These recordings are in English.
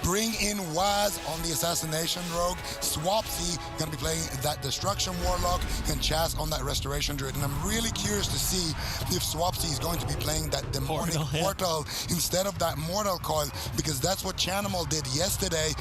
bring in Waz on the Assassination Rogue, Swapsy going to be playing that Destruction Warlock, and Chaz on that Restoration Druid. And I'm really curious to see if Swapsy is going to be playing that Demonic Portal instead of that Mortal Coil, because that's what Chanimal did yesterday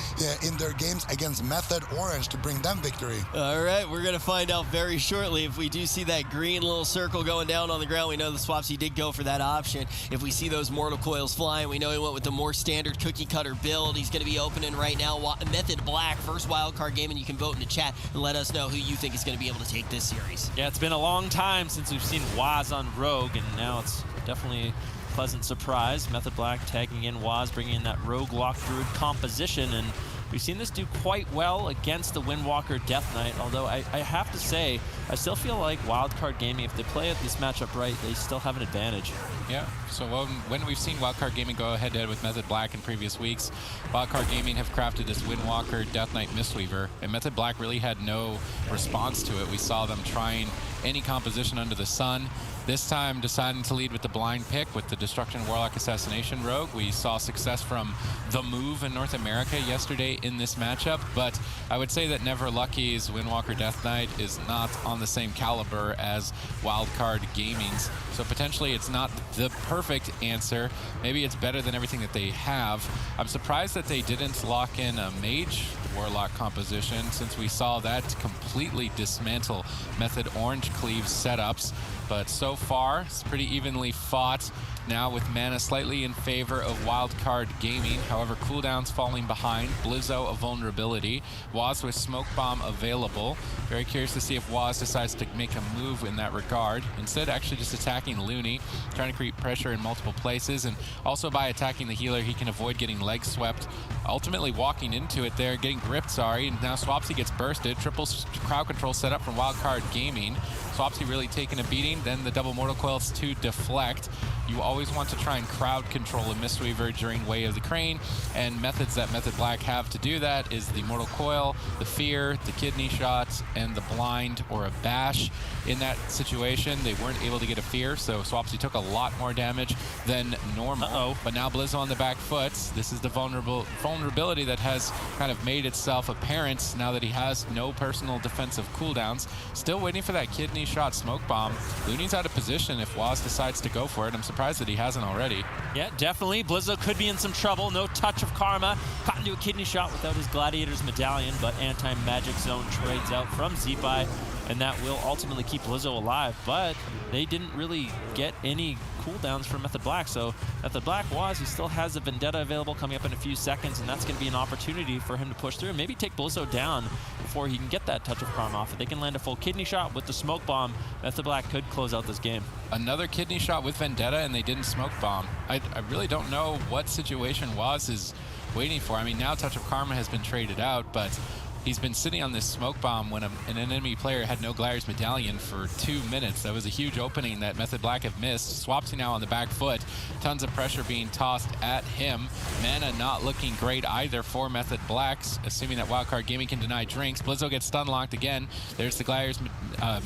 in their games against Method Orange to bring them victory. All right, we're going to find out very shortly. If we do see that green little circle going down on the ground, we know the Swapsy did go for that option. If we see those Mortal Coils flying, we know he went with the more standard cookie cutter build. He's going to be opening right now Method Black, first Wildcard game, and you can vote in the chat and let us know who you think is going to be able to take this series. Yeah, it's been a long time since we've seen Waz on Rogue, and now it's definitely a pleasant surprise. Method Black tagging in Waz, bringing in that Rogue Lock Druid composition, and we've seen this do quite well against the Windwalker Death Knight, although I have to say, I still feel like Wildcard Gaming, if they play this matchup right, they still have an advantage. Yeah, so when we've seen Wildcard Gaming go head-to-head with Method Black in previous weeks, Wildcard Gaming have crafted this Windwalker Death Knight Mistweaver, and Method Black really had no response to it. We saw them trying any composition under the sun. This time deciding to lead with the blind pick with the Destruction Warlock Assassination Rogue. We saw success from the move in North America yesterday in this matchup, but I would say that Never Lucky's Windwalker Death Knight is not on the same caliber as Wildcard Gaming's. So potentially it's not the perfect answer. Maybe it's better than everything that they have. I'm surprised that they didn't lock in a Mage Warlock composition, since we saw that completely dismantle Method Orange Cleave setups. But so far, it's pretty evenly fought. Now with mana slightly in favor of Wildcard Gaming. However, cooldowns falling behind. Blizzo a vulnerability. Waz with Smoke Bomb available. Very curious to see if Waz decides to make a move in that regard. Instead, actually just attacking Looney, trying to create pressure in multiple places. And also by attacking the healer, he can avoid getting leg swept. Ultimately walking into it there, getting gripped, sorry. And now Swapsy gets bursted. Triple crowd control set up from Wildcard Gaming. Swapsy really taking a beating. Then the double Mortal Coils to deflect. You always want to try and crowd control a Mistweaver during Way of the Crane, and methods that Method Black have to do that is the Mortal Coil, the Fear, the Kidney Shots, and the Blind or a Bash. In that situation, they weren't able to get a Fear, so Swapsy took a lot more damage than normal. But now Blizzo on the back foot. This is the vulnerability that has kind of made itself apparent now that he has no personal defensive cooldowns. Still waiting for that Kidney Shot Smoke Bomb. Looney's out of position if Waz decides to go for it. I'm surprised that he hasn't already. Yeah, definitely. Blizzo could be in some trouble. No Touch of Karma. Caught into a Kidney Shot without his Gladiator's Medallion, but Anti-Magic Zone trades out from Zeepai, and that will ultimately keep Blizzo alive. But they didn't really get any cooldowns from Method Black, so Method Black he still has a Vendetta available coming up in a few seconds, and that's going to be an opportunity for him to push through and maybe take Blizzo down before he can get that Touch of Karma off. If they can land a full Kidney Shot with the Smoke Bomb, Method Black could close out this game. Another Kidney Shot with Vendetta, and they didn't Smoke Bomb. I really don't know what situation Waz is waiting for. I mean, now Touch of Karma has been traded out, but he's been sitting on this Smoke Bomb when an enemy player had no Gladiator's Medallion for 2 minutes. That was a huge opening that Method Black have missed. Swapsy now on the back foot. Tons of pressure being tossed at him. Mana not looking great either for Method Blacks, assuming that Wildcard Gaming can deny drinks. Blizzo gets stun locked again. There's the Gladiator's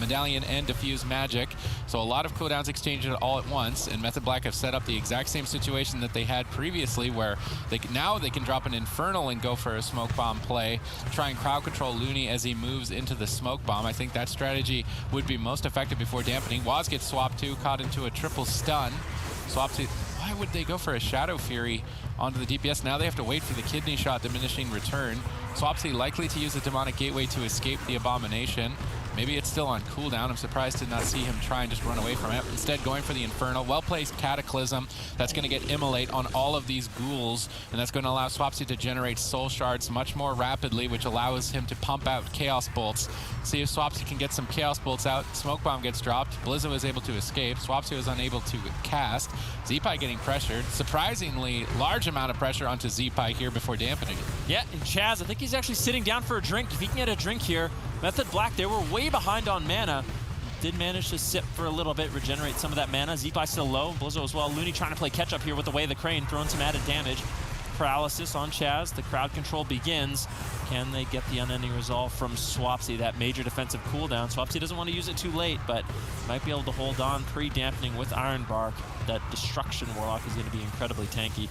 Medallion and Diffuse Magic. So a lot of cooldowns exchanged all at once, and Method Black have set up the exact same situation that they had previously, where now they can drop an Infernal and go for a Smoke Bomb play, try and crowd control Looney as he moves into the Smoke Bomb. I think that strategy would be most effective before dampening. Waz gets swapped too, caught into a triple stun. Swapsy, why would they go for a Shadow Fury onto the DPS? Now they have to wait for the Kidney Shot diminishing return. Swapsy likely to use the Demonic Gateway to escape the Abomination. Maybe it's still on cooldown. I'm surprised to not see him try and just run away from it. Instead, going for the Infernal. Well-placed Cataclysm. That's going to get Immolate on all of these ghouls, and that's going to allow Swapsy to generate Soul Shards much more rapidly, which allows him to pump out Chaos Bolts. See if Swapsy can get some Chaos Bolts out. Smoke Bomb gets dropped. Blizzo is able to escape. Swapsy was unable to cast. Zeepai getting pressured. Surprisingly large amount of pressure onto Zeepai here before dampening. Yeah, and Chaz, I think he's actually sitting down for a drink. If he can get a drink here, Method Black, they were way behind on mana. Did manage to sit for a little bit, regenerate some of that mana. Zeepai still low. Blizzo as well. Looney trying to play catch up here with the Way of the Crane, throwing some added damage. Paralysis on Chaz. The crowd control begins. Can they get the Unending Resolve from Swapsy, that major defensive cooldown? Swapsy doesn't want to use it too late, but might be able to hold on pre-dampening with Iron Bark. That Destruction Warlock is going to be incredibly tanky.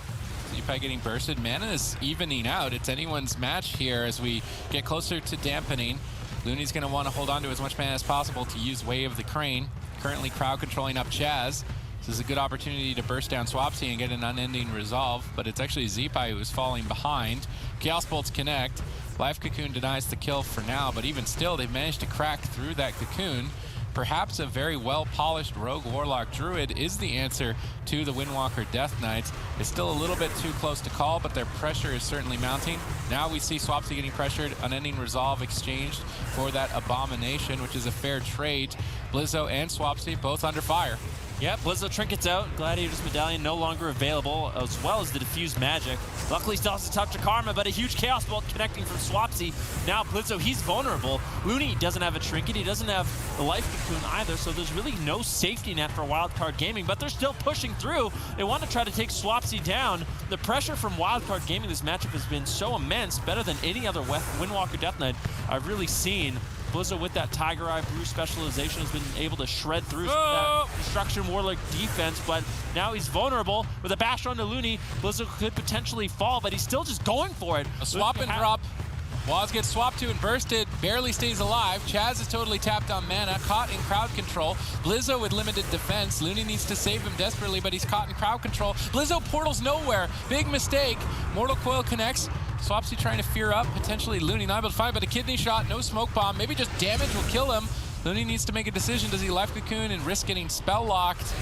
Zipai getting bursted. Mana is evening out. It's anyone's match here as we get closer to dampening. Looney's going to want to hold on to as much mana as possible to use Way of the Crane. Currently crowd controlling up Chaz. This is a good opportunity to burst down Swapsy and get an unending resolve, but it's actually Zipai who is falling behind. Chaos Bolts connect. Life Cocoon denies the kill for now, but even still, they've managed to crack through that cocoon. Perhaps a very well-polished Rogue Warlock Druid is the answer to the Windwalker Death Knights. It's still a little bit too close to call, but their pressure is certainly mounting. Now we see Swapsy getting pressured, unending resolve exchanged for that Abomination, which is a fair trade. Blizzo and Swapsy both under fire. Yeah, Blizzo trinkets out. Gladiator's Medallion no longer available, as well as the Diffuse Magic. Luckily, still has a touch of Karma, but a huge Chaos Bolt connecting from Swapsy. Now Blizzo, he's vulnerable. Looney doesn't have a Trinket. He doesn't have the Life Cocoon either, so there's really no safety net for Wildcard Gaming, but they're still pushing through. They want to try to take Swapsy down. The pressure from Wildcard Gaming this matchup has been so immense, better than any other Windwalker Death Knight I've really seen. Blizzo with that Tiger Eye Brew specialization has been able to shred through that Destruction Warlock defense, but now he's vulnerable with a bash onto Looney. Blizzo could potentially fall, but he's still just going for it. A swap and drop. Waz gets swapped to and bursted, barely stays alive. Chaz is totally tapped on mana, caught in crowd control. Blizzo with limited defense. Looney needs to save him desperately, but he's caught in crowd control. Blizzo portals nowhere. Big mistake. Mortal Coil connects. Swapsy trying to fear up, potentially Looney not able to find, but a kidney shot, no smoke bomb. Maybe just damage will kill him. Looney needs to make a decision. Does he Life Cocoon and risk getting spell locked?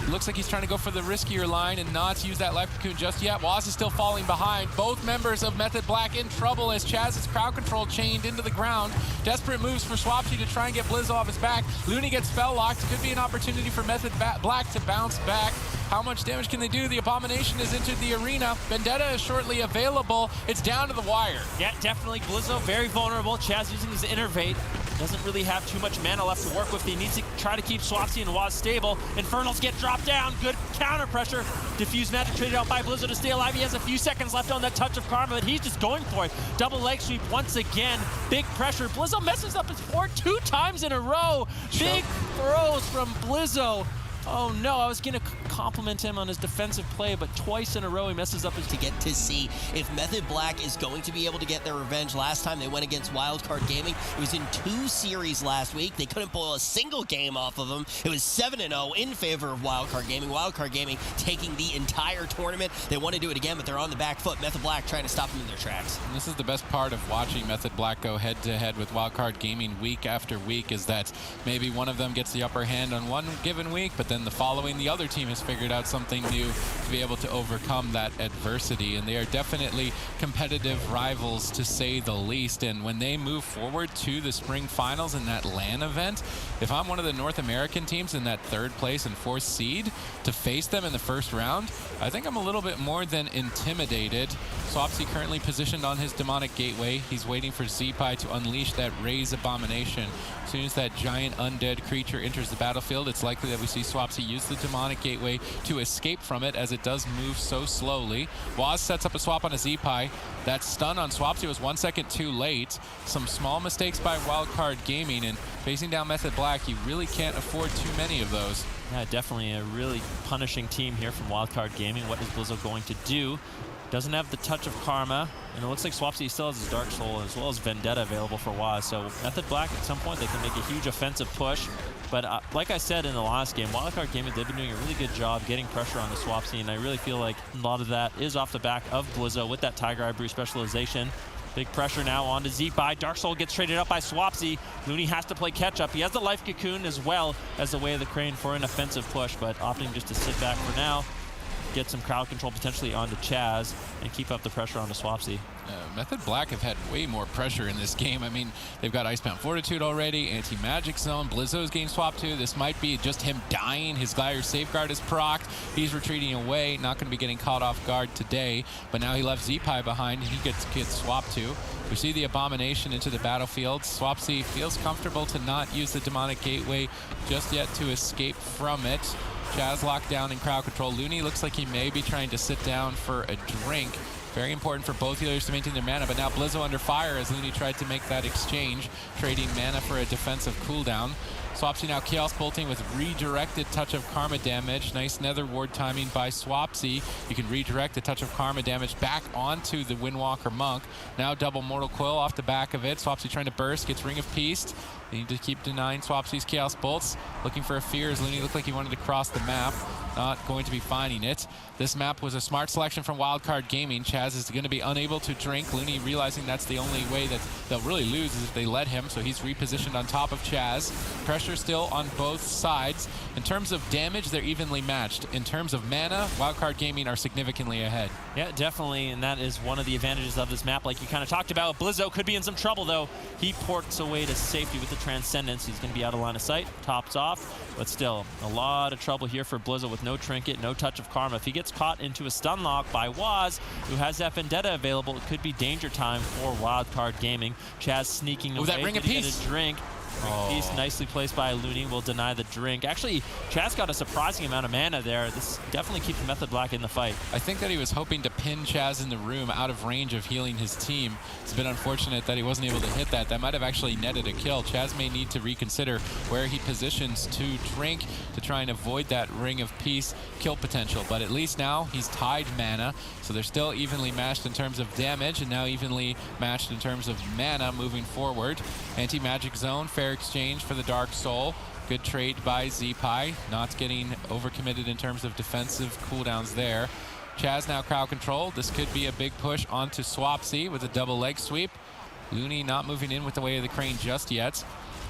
Looks like he's trying to go for the riskier line and not use that Life Cocoon just yet. Waz is still falling behind. Both members of Method Black in trouble as Chaz's crowd control chained into the ground. Desperate moves for Swapsy to try and get Blizzo off his back. Looney gets spell locked. Could be an opportunity for Method Black to bounce back. How much damage can they do? The Abomination has entered the arena. Vendetta is shortly available. It's down to the wire. Yeah, definitely. Blizzo very vulnerable. Chaz using his Innervate. Doesn't really have too much mana left to work with. He needs to try to keep Swapsy and Waz stable. Infernals get dropped down. Good counter pressure. Diffuse Magic traded out by Blizzo to stay alive. He has a few seconds left on that touch of Karma, but he's just going for it. Double leg sweep once again. Big pressure. Blizzo messes up his board 2 times in a row. Big throws from Blizzo. Oh no, I was going to compliment him on his defensive play, but twice in a row he messes up his... To get to see if Method Black is going to be able to get their revenge. Last time they went against Wildcard Gaming, it was in 2 series last week. They couldn't pull a single game off of them. It was 7-0 in favor of Wildcard Gaming. Wildcard Gaming taking the entire tournament. They want to do it again, but they're on the back foot. Method Black trying to stop them in their tracks. And this is the best part of watching Method Black go head-to-head with Wildcard Gaming week after week, is that maybe one of them gets the upper hand on one given week, but then the following, the other team has figured out something new to be able to overcome that adversity. And they are definitely competitive rivals, to say the least. And when they move forward to the spring finals in that LAN event, if I'm one of the North American teams in that 3rd place and 4th seed to face them in the 1st round, I think I'm a little bit more than intimidated. Swapsy currently positioned on his Demonic Gateway. He's waiting for Zipai to unleash that Raise Abomination. As soon as that giant undead creature enters the battlefield, it's likely that we see Swapsy use the Demonic Gateway to escape from it, as it does move so slowly. Waz sets up a swap on a Zipai. That stun on Swapsy was 1 second too late. Some small mistakes by Wildcard Gaming, and facing down Method Black, you really can't afford too many of those. Yeah, definitely a really punishing team here from Wildcard Gaming. What is Blizzo going to do? Doesn't have the touch of Karma, and it looks like Swapsy still has his Dark Soul as well as Vendetta available for Waz. So Method Black, at some point, they can make a huge offensive push. But like I said in the last game, Wildcard Gaming, they've been doing a really good job getting pressure on the Swapsy, and I really feel like a lot of that is off the back of Blizzo with that Tiger Eye Brew specialization. Big pressure now onto Zipai. Dark Soul gets traded up by Swapsy. Looney has to play catch-up. He has the Life Cocoon as well as the Way of the Crane for an offensive push, but opting just to sit back for now, get some crowd control potentially onto Chaz, and keep up the pressure onto Swapsy. Method Black have had way more pressure in this game. I mean, they've got Icebound Fortitude already, Anti-Magic Zone, Blizzo's getting swapped to. This might be just him dying. His Gladiator Safeguard is procced. He's retreating away, not going to be getting caught off guard today, but now he left Zipai behind, and he gets swapped to. We see the Abomination into the battlefield. Swapsy feels comfortable to not use the Demonic Gateway just yet to escape from it. Chaz locked down in crowd control. Looney looks like he may be trying to sit down for a drink. Very important for both healers to maintain their mana, but now Blizzo under fire as Looney tried to make that exchange, trading mana for a defensive cooldown. Swapsy now Chaos Bolting with redirected Touch of Karma damage. Nice Nether Ward timing by Swapsy. You can redirect the Touch of Karma damage back onto the Windwalker Monk. Now double Mortal Coil off the back of it. Swapsy trying to burst, gets Ring of Peace. They need to keep denying Swapsy's Chaos Bolts. Looking for a fear as Looney looked like he wanted to cross the map. Not going to be finding it. This map was a smart selection from Wildcard Gaming. Chaz is going to be unable to drink. Looney realizing that's the only way that they'll really lose is if they let him, so he's repositioned on top of Chaz. Pressure still on both sides. In terms of damage, they're evenly matched. In terms of mana, Wildcard Gaming are significantly ahead. Yeah, definitely, and that is one of the advantages of this map, like you kind of talked about. Blizzo could be in some trouble, though. He ports away to safety with the Transcendence. He's going to be out of line of sight, tops off, but still, a lot of trouble here for Blizzo with no Trinket, no Touch of Karma. If he gets caught into a stun lock by Waz, who has that Vendetta available, it could be danger time for Wildcard Gaming. Chaz sneaking away. That Ring of Peace. Get a drink. Piece nicely placed by Looney will deny the drink. Actually, Chaz got a surprising amount of mana there. This definitely keeps Method Black in the fight. I think that he was hoping to pin Chaz in the room out of range of healing his team. It's a bit unfortunate that he wasn't able to hit that. That might have actually netted a kill. Chaz may need to reconsider where he positions to drink to try and avoid that Ring of Peace kill potential. But at least now he's tied mana, so they're still evenly matched in terms of damage and now evenly matched in terms of mana moving forward. Anti-Magic Zone, fair exchange for the Dark Soul. Good trade by Zeepai, not getting overcommitted in terms of defensive cooldowns there. Chaz now crowd control. This could be a big push onto Swapsy with a double leg sweep. Looney not moving in with the Way of the Crane just yet.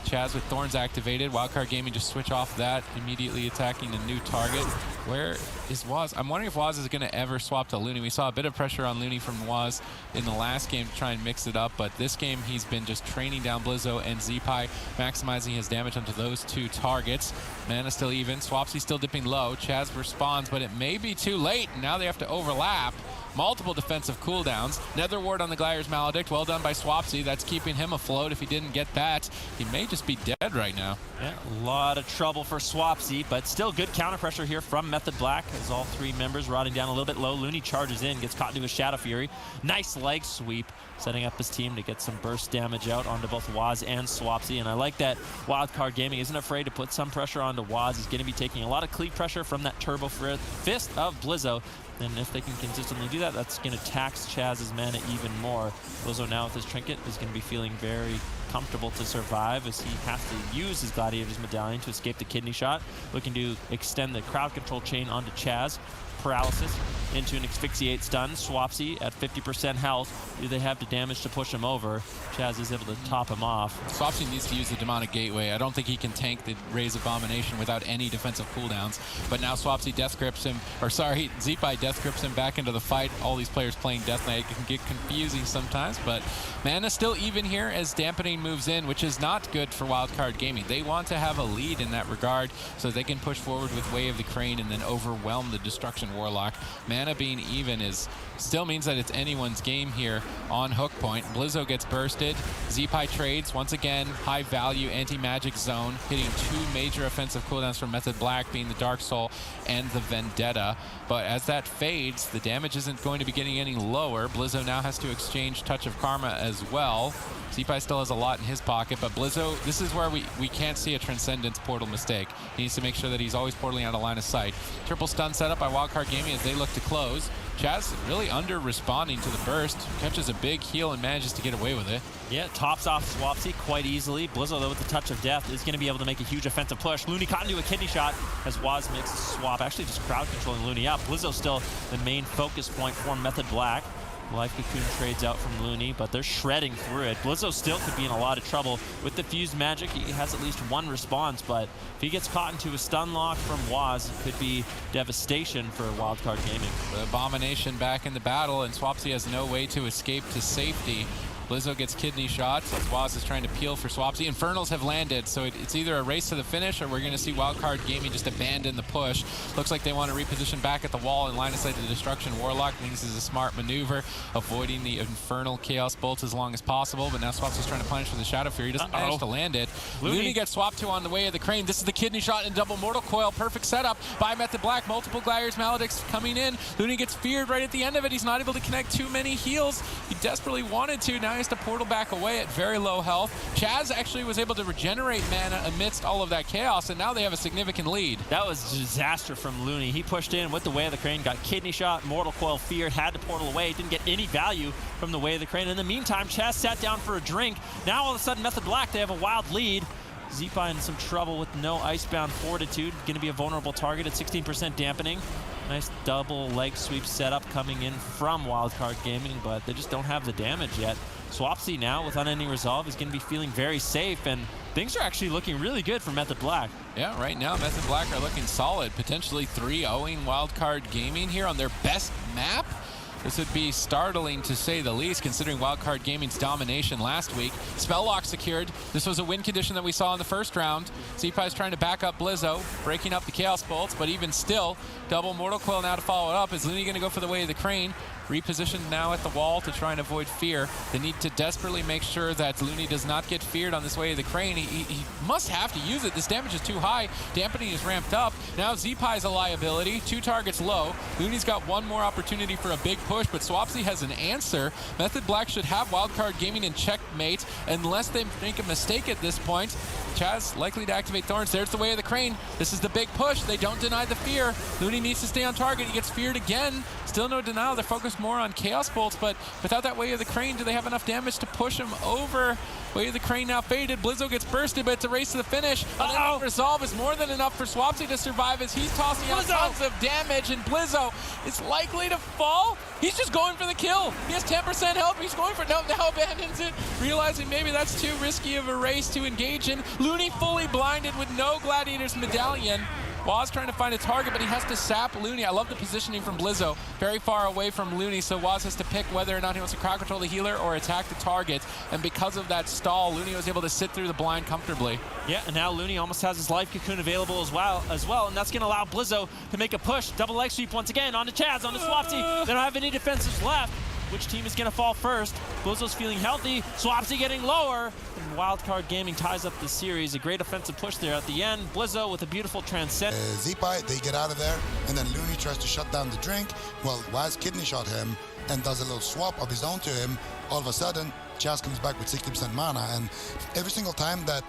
Chaz with Thorns activated. Wildcard Gaming just switch off that, immediately attacking a new target. Where is Waz? I'm wondering if Waz is going to ever swap to Looney. We saw a bit of pressure on Looney from Waz in the last game to try and mix it up, but this game he's been just training down Blizzo and Zeepai, maximizing his damage onto those two targets. Mana still even. Swapsy still dipping low. Chaz responds, but it may be too late. Now they have to overlap. Multiple defensive cooldowns. Nether Ward on the Gliders Maledict. Well done by Swapsy. That's keeping him afloat. If he didn't get that, he may just be dead right now. Yeah, a lot of trouble for Swapsy, but still good counter pressure here from Method Black as all three members rotting down a little bit low. Looney charges in, gets caught into a Shadow Fury. Nice leg sweep, setting up his team to get some burst damage out onto both Waz and Swapsy. And I like that Wildcard Gaming isn't afraid to put some pressure onto Waz. He's going to be taking a lot of cleave pressure from that Turbo Fist of Blizzo. And if they can consistently do that, that's going to tax Chaz's mana even more. Blizzo now with his Trinket is going to be feeling very comfortable to survive as he has to use his Gladiator's Medallion to escape the kidney shot. Looking to extend the crowd control chain onto Chaz. Paralysis into an Asphyxiate stun. Swapsy at 50% health. Do they have the damage to push him over? Chaz is able to top him off. Swapsy needs to use the Demonic Gateway. I don't think he can tank the Raise Abomination without any defensive cooldowns. But now Swapsy death grips him, or sorry, Zeepai death grips him back into the fight. All these players playing Death Knight can get confusing sometimes, but mana still even here as Dampening moves in, which is not good for Wildcard Gaming. They want to have a lead in that regard so they can push forward with Way of the Crane and then overwhelm the Destruction Warlock. Mana being even is still means that it's anyone's game here on hook point. Blizzo gets bursted. Zeepai trades once again. High value anti-magic zone, hitting two major offensive cooldowns from Method Black, being the Dark Soul and the Vendetta. But as that fades, the damage isn't going to be getting any lower. Blizzo now has to exchange Touch of Karma as well. Zeepai still has a lot in his pocket, but Blizzo, this is where we can't see a Transcendence portal mistake. He needs to make sure that he's always portaling out of line of sight. Triple stun setup by Wildcard Gaming as they look to close. Chaz really under-responding to the burst, catches a big heal and manages to get away with it. Yeah, tops off Swapsy quite easily. Blizzo, though, with the Touch of Death, is going to be able to make a huge offensive push. Looney caught into a kidney shot as Waz makes a swap, actually just crowd controlling Looney up. Blizzo still the main focus point for Method Black. Life Cocoon trades out from Looney, but they're shredding through it. Blizzo still could be in a lot of trouble. With the Fused Magic, he has at least one response, but if he gets caught into a stun lock from Waz, it could be devastation for Wildcard Gaming. The Abomination back in the battle, and Swapsy has no way to escape to safety. Blizzo gets kidney shots as Waz is trying to peel for Swapsy. Infernals have landed, so it's either a race to the finish or we're going to see Wildcard Gaming just abandon the push. Looks like they want to reposition back at the wall and line of sight to the Destruction Warlock. I think this is a smart maneuver, avoiding the Infernal Chaos Bolts as long as possible, but now Swapsy's trying to punish with the Shadow Fury. He doesn't manage to land it. Looney gets swapped to on the Way of the Crane. This is the kidney shot and double Mortal Coil. Perfect setup by Method Black. Multiple Gliders Maledicts coming in. Looney gets feared right at the end of it. He's not able to connect too many heals. He desperately wanted to. Now he managed to portal back away at very low health. Chaz actually was able to regenerate mana amidst all of that chaos, and now they have a significant lead. That was a disaster from Looney. He pushed in with the Way of the Crane, got kidney shot, Mortal Coil feared, had to portal away, didn't get any value from the Way of the Crane. In the meantime, Chaz sat down for a drink. Now all of a sudden, Method Black, they have a wild lead. Zipa in some trouble with no Icebound Fortitude. Going to be a vulnerable target at 16% dampening. Nice double leg sweep setup coming in from Wildcard Gaming, but they just don't have the damage yet. Swapsy now with Unending Resolve is going to be feeling very safe, and things are actually looking really good for Method Black. Yeah, right now Method Black are looking solid, potentially 3-0ing Wildcard Gaming here on their best map. This would be startling to say the least, considering Wildcard Gaming's domination last week. Spell lock secured. This was a win condition that we saw in the first round. Zipa is trying to back up Blizzo, breaking up the Chaos Bolts, but even still, double Mortal Coil now to follow it up. Is Looney going to go for the Way of the Crane? Repositioned now at the wall to try and avoid fear. They need to desperately make sure that Looney does not get feared on this Way of the Crane. He must have to use it. This damage is too high. Dampening is ramped up. Now Zipa is a liability. 2 targets low. Looney's got one more opportunity for a big push, but Swapsy has an answer. Method Black should have Wildcard Gaming in checkmate unless they make a mistake at this point. Chaz likely to activate Thorns. There's the Way of the Crane. This is the big push. They don't deny the fear. Looney needs to stay on target. He gets feared again. Still no denial. They're focused more on Chaos Bolts, but without that Way of the Crane, do they have enough damage to push him over? Way of the Crane now faded. Blizzo gets bursted, but it's a race to the finish. Unending Resolve is more than enough for Swapsy to survive as he's tossing out tons of damage, and Blizzo is likely to fall. He's just going for the kill. He has 10% health. He's going for it. No, now abandons it, realizing maybe that's too risky of a race to engage in. Looney fully blinded with no Gladiator's Medallion. Waz trying to find a target, but he has to sap Looney. I love the positioning from Blizzo. Very far away from Looney, so Waz has to pick whether or not he wants to crowd control the healer or attack the target. And because of that stall, Looney was able to sit through the blind comfortably. Yeah, and now Looney almost has his life cocoon available as well, and that's going to allow Blizzo to make a push. Double leg sweep once again onto Chaz, onto Swapsy. They don't have any defenses left. Which team is going to fall first? Blizzo's feeling healthy. Swapsy getting lower. And Wildcard Gaming ties up the series. A great offensive push there at the end. Blizzo with a beautiful transcend. Zipa, they get out of there, and then Looney tries to shut down the drink. Well, Waz kidney shot him and does a little swap of his own to him. All of a sudden, Chaz comes back with 60% mana, and every single time that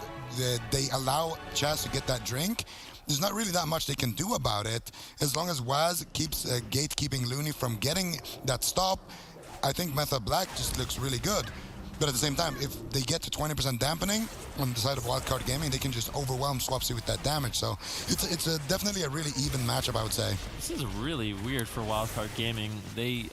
they allow Chaz to get that drink, there's not really that much they can do about it. As long as Waz keeps gatekeeping Looney from getting that stop, I think Method Black just looks really good. But at the same time, if they get to 20% dampening on the side of Wildcard Gaming, they can just overwhelm Swapsy with that damage. So it's definitely a really even matchup, I would say. This is really weird for Wildcard Gaming. They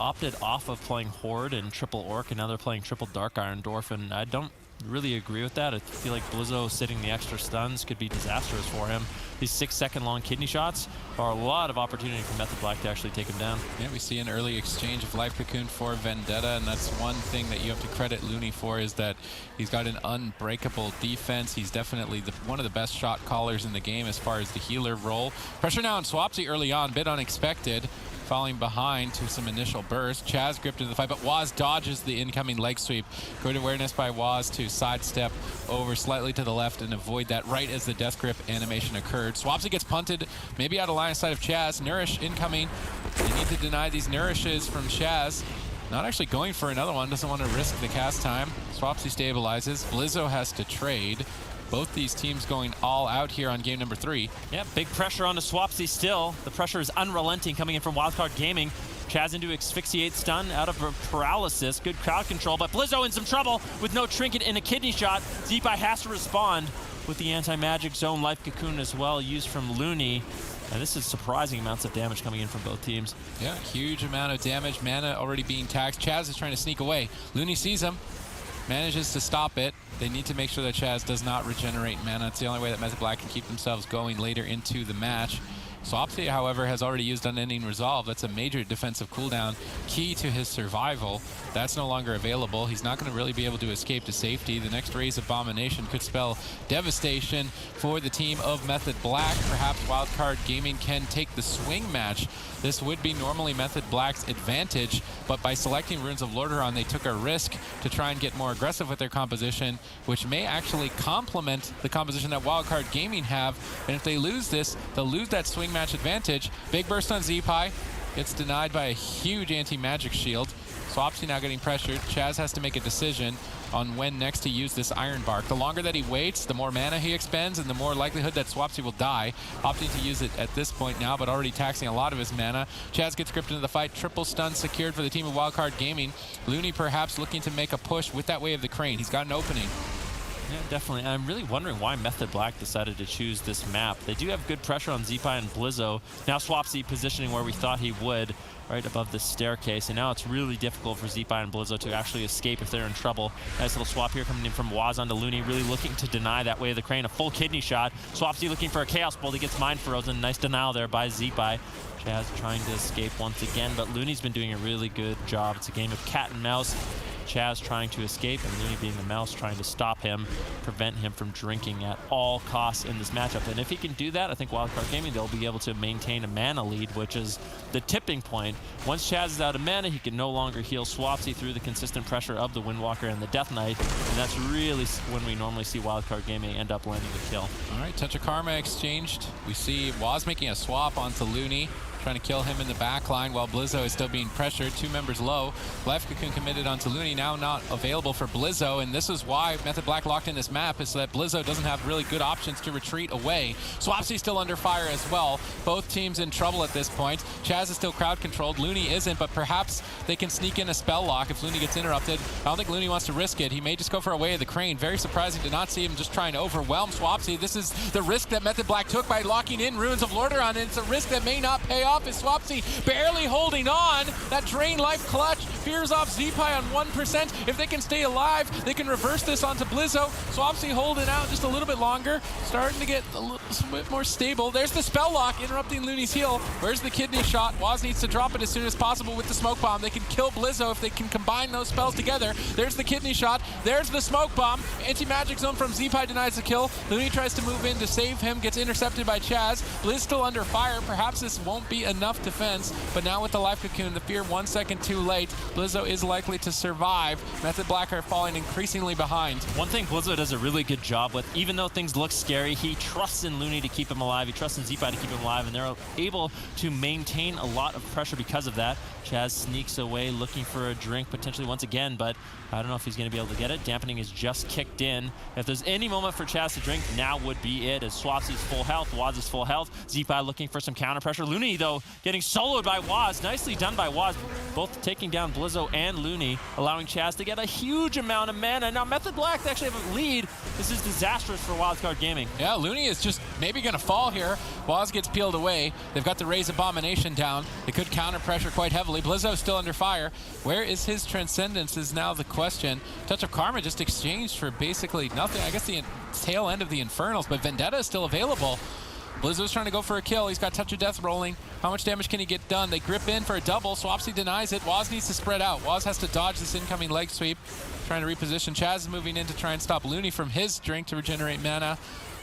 opted off of playing Horde and Triple Orc, and now they're playing Triple Dark Iron Dwarf, and I don't really agree with that. I feel like Blizzo sitting the extra stuns could be disastrous for him. These 6-second long kidney shots are a lot of opportunity for Method Black to actually take him down. Yeah, we see an early exchange of Life Cocoon for Vendetta, and that's one thing that you have to credit Looney for, is that he's got an unbreakable defense. He's definitely one of the best shot callers in the game as far as the healer role. Pressure now on Swapsy early on, bit unexpected. Falling behind to some initial burst. Chaz gripped into the fight, but Waz dodges the incoming leg sweep. Good awareness by Waz to sidestep over slightly to the left and avoid that right as the death grip animation occurred. Swapsy gets punted, maybe out of line of sight of Chaz. Nourish incoming. They need to deny these Nourishes from Chaz. Not actually going for another one, doesn't want to risk the cast time. Swapsy stabilizes. Blizzo has to trade. Both these teams going all out here on game number 3. Yeah, big pressure on the Swapsy still. The pressure is unrelenting coming in from Wildcard Gaming. Chaz into asphyxiate stun out of paralysis. Good crowd control, but Blizzo in some trouble with no trinket and a kidney shot. Zipa has to respond with the anti-magic zone life cocoon as well, used from Looney. And this is surprising amounts of damage coming in from both teams. Yeah, huge amount of damage. Mana already being taxed. Chaz is trying to sneak away. Looney sees him, manages to stop it. They need to make sure that Chaz does not regenerate mana. It's the only way that Method Black can keep themselves going later into the match. Swapsy, however, has already used Unending Resolve. That's a major defensive cooldown, key to his survival. That's no longer available. He's not going to really be able to escape to safety. The next Raise Abomination could spell devastation for the team of Method Black. Perhaps Wildcard Gaming can take the swing match. This would be normally Method Black's advantage, but by selecting Runes of Lordaeron, they took a risk to try and get more aggressive with their composition, which may actually complement the composition that Wildcard Gaming have. And if they lose this, they'll lose that swing match advantage. Big burst on Zipa. Gets denied by a huge anti-magic shield. Swapsy now getting pressured. Chaz has to make a decision on when next to use this Iron Bark. The longer that he waits, the more mana he expends and the more likelihood that Swapsy will die. Opting to use it at this point now, but already taxing a lot of his mana. Chaz gets gripped into the fight. Triple stun secured for the team of Wildcard Gaming. Looney perhaps looking to make a push with that Way of the Crane. He's got an opening. Yeah, definitely. And I'm really wondering why Method Black decided to choose this map. They do have good pressure on Zeepai and Blizzo. Now Swapsy positioning where we thought he would, right above this staircase. And now it's really difficult for Zeepai and Blizzo to actually escape if they're in trouble. Nice little swap here coming in from Waz onto Looney, really looking to deny that Way of the Crane. A full kidney shot. Swapsy looking for a Chaos Bolt. He gets Mind Frozen. Nice denial there by Zeepai. Chaz trying to escape once again, but Looney's been doing a really good job. It's a game of cat and mouse. Chaz trying to escape, and Looney being the mouse trying to stop him, prevent him from drinking at all costs in this matchup. And if he can do that, I think Wildcard Gaming, they'll be able to maintain a mana lead, which is the tipping point. Once Chaz is out of mana, he can no longer heal Swapsy through the consistent pressure of the Windwalker and the Death Knight, and that's really when we normally see Wildcard Gaming end up landing the kill. All right, Touch of Karma exchanged. We see Waz making a swap onto Looney, trying to kill him in the back line while Blizzo is still being pressured. 2 members low. Life Cocoon committed onto Looney, now not available for Blizzo, and this is why Method Black locked in this map, is so that Blizzo doesn't have really good options to retreat away. Swapsy's still under fire as well. Both teams in trouble at this point. Chaz is still crowd controlled. Looney isn't, but perhaps they can sneak in a spell lock if Looney gets interrupted. I don't think Looney wants to risk it. He may just go for a Way of the Crane. Very surprising to not see him just trying to overwhelm Swapsy. This is the risk that Method Black took by locking in Ruins of Lordaeron, and it's a risk that may not pay off as Swapsy barely holding on. That Drain Life clutch fears off Zeepai on 1%. If they can stay alive, they can reverse this onto Blizzo. Swapsy holding out just a little bit longer, starting to get a little bit more stable. There's the spell lock interrupting Looney's heal. Where's the kidney shot? Waz needs to drop it as soon as possible with the smoke bomb. They can kill Blizzo if they can combine those spells together. There's the kidney shot. There's the smoke bomb. Anti-magic zone from Zeepai denies the kill. Looney tries to move in to save him, gets intercepted by Chaz. Blizz still under fire. Perhaps this won't be enough defense, but now with the Life Cocoon, the fear 1 second too late. Blizzo is likely to survive. Method Black are falling increasingly behind. One thing Blizzo does a really good job with, even though things look scary, he trusts in Looney to keep him alive. He trusts in Zeepai to keep him alive, and they're able to maintain a lot of pressure because of that. Chaz sneaks away looking for a drink potentially once again, but I don't know if he's going to be able to get it. Dampening is just kicked in. If there's any moment for Chaz to drink, now would be it, as Swapsy's full health, Waz is full health. Zeepai looking for some counter pressure. Looney, though, getting soloed by Waz. Nicely done by Waz, both taking down Blizzo and Looney, allowing Chaz to get a huge amount of mana. Now Method Black to actually have a lead. This is disastrous for Wildcard Gaming. Yeah, Looney is just maybe going to fall here. Waz gets peeled away. They've got the Raise Abomination down. They could counter pressure quite heavily. Blizzo's still under fire. Where is his Transcendence is now the question. Touch of Karma just exchanged for basically nothing. I guess the tail end of the Infernals, but Vendetta is still available. Blizzo's trying to go for a kill. He's got Touch of Death rolling. How much damage can he get done? They grip in for a double. Swapsy denies it. Waz needs to spread out. Waz has to dodge this incoming leg sweep. Trying to reposition. Chaz is moving in to try and stop Looney from his drink to regenerate mana.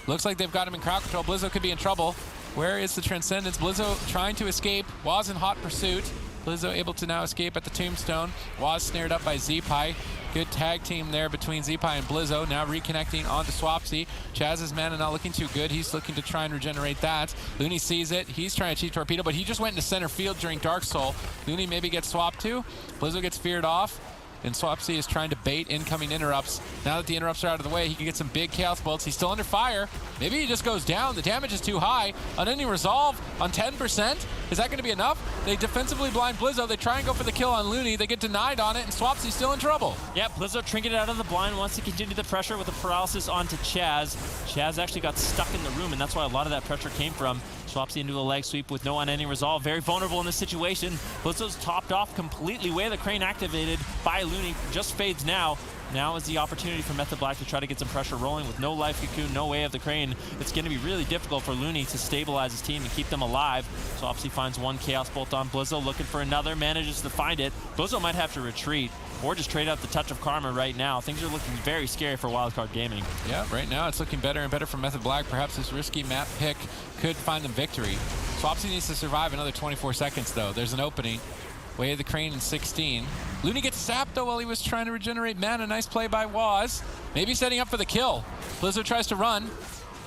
Looks like they've got him in crowd control. Blizzo could be in trouble. Where is the Transcendence? Blizzo trying to escape. Waz in hot pursuit. Blizzo able to now escape at the Tombstone. Waz snared up by Zeepai. Good tag team there between Zeepai and Blizzo. Now reconnecting onto Swapsy. Chaz's mana not looking too good. He's looking to try and regenerate that. Looney sees it. He's trying to cheat Torpedo, but he just went into center field during Dark Soul. Looney maybe gets swapped too. Blizzo gets feared off. And Swapsy is trying to bait incoming interrupts. Now that the interrupts are out of the way, he can get some big Chaos Bolts. He's still under fire. Maybe he just goes down. The damage is too high. Unending Resolve on 10%. Is that going to be enough? They defensively blind Blizzo. They try and go for the kill on Looney. They get denied on it, and Swapsy's still in trouble. Yeah, Blizzo trinketed out of the blind, wants to continue the pressure with the paralysis onto Chaz. Chaz actually got stuck in the room, and that's why a lot of that pressure came from. Swapsy into a leg sweep with no unending resolve. Very vulnerable in this situation. Blizzo's topped off completely. Way of the Crane activated by Looney. Just fades now. Now is the opportunity for Method Black to try to get some pressure rolling with no Life Cocoon, no Way of the Crane. It's going to be really difficult for Looney to stabilize his team and keep them alive. Swapsy finds one Chaos Bolt on Blizzo, looking for another, manages to find it. Blizzo might have to retreat or just trade out the Touch of Karma right now. Things are looking very scary for Wildcard Gaming. Yeah, right now it's looking better and better for Method Black. Perhaps this risky map pick could find them victory. Swapsy needs to survive another 24 seconds, though. There's an opening. Way of the Crane in 16. Looney gets sapped, though, while he was trying to regenerate mana. Nice play by Waz. Maybe setting up for the kill. Blizzo tries to run.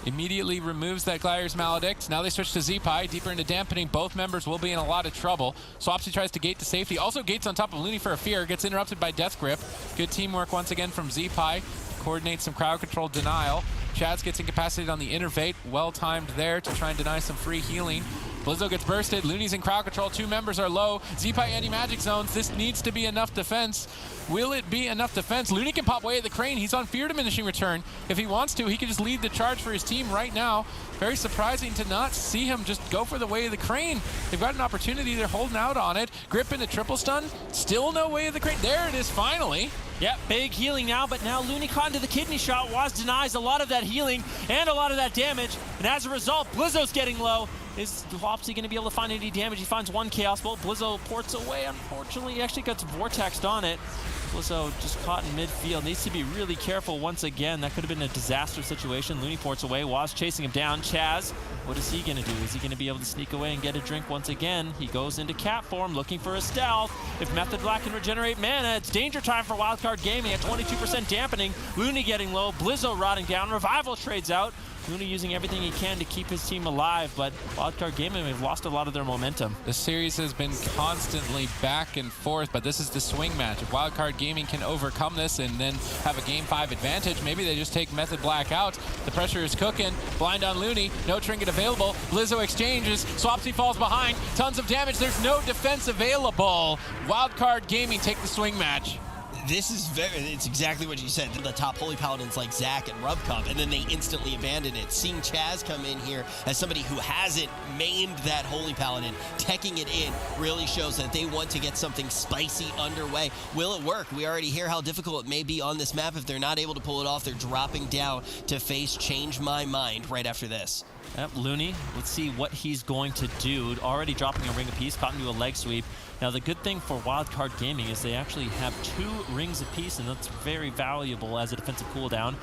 Immediately removes that Gladiator's Maledict. Now they switch to Z-Pie, deeper into dampening. Both members will be in a lot of trouble. Swapsy tries to gate to safety. Also gates on top of Looney for a fear. Gets interrupted by Death Grip. Good teamwork once again from Z-Pie. Coordinates some crowd control denial. Chaz gets incapacitated on the Innervate. Well timed there to try and deny some free healing. Blizzo gets bursted. Looney's in crowd control. 2 members are low. Z-Pie anti-magic zones. This needs to be enough defense. Will it be enough defense? Looney can pop away at the crane. He's on fear diminishing return. If he wants to, he can just lead the charge for his team right now. Very surprising to not see him just go for the way of the crane. They've got an opportunity. They're holding out on it. Grip into triple stun. Still no way of the crane. There it is finally. Yep, big healing now, but now Looney caught into the kidney shot. Waz denies a lot of that healing and a lot of that damage. And as a result, Blizzo's getting low. Is Swapsy going to be able to find any damage? He finds 1 Chaos Bolt. Blizzo ports away. Unfortunately, he actually gets vortexed on it. Blizzo just caught in midfield. Needs to be really careful once again. That could have been a disaster situation. Looney ports away. Waz chasing him down. Chaz, what is he going to do? Is he going to be able to sneak away and get a drink once again? He goes into cat form looking for a stealth. If Method Black can regenerate mana, it's danger time for Wildcard Gaming at 22% dampening. Looney getting low. Blizzo rotting down. Revival trades out. Looney using everything he can to keep his team alive, but Wildcard Gaming have lost a lot of their momentum. The series has been constantly back and forth, but this is the swing match. If Wildcard Gaming can overcome this and then have a Game 5 advantage, maybe they just take Method Black out. The pressure is cooking. Blind on Looney. No trinket available. Blizzo exchanges. Swapsy falls behind. Tons of damage. There's no defense available. Wildcard Gaming take the swing match. This is it's exactly what you said. The top Holy Paladins like Zac and Rubcup, and then they instantly abandon it. Seeing Chaz come in here as somebody who hasn't mained that Holy Paladin, teching it in, really shows that they want to get something spicy underway. Will it work? We already hear how difficult it may be on this map. If they're not able to pull it off, they're dropping down to face Change My Mind right after this. Yep, Looney, let's see what he's going to do. Already dropping a Ring of Peace, caught into a leg sweep. Now, the good thing for Wildcard Gaming is they actually have 2 Rings of Peace, and that's very valuable as a defensive cooldown.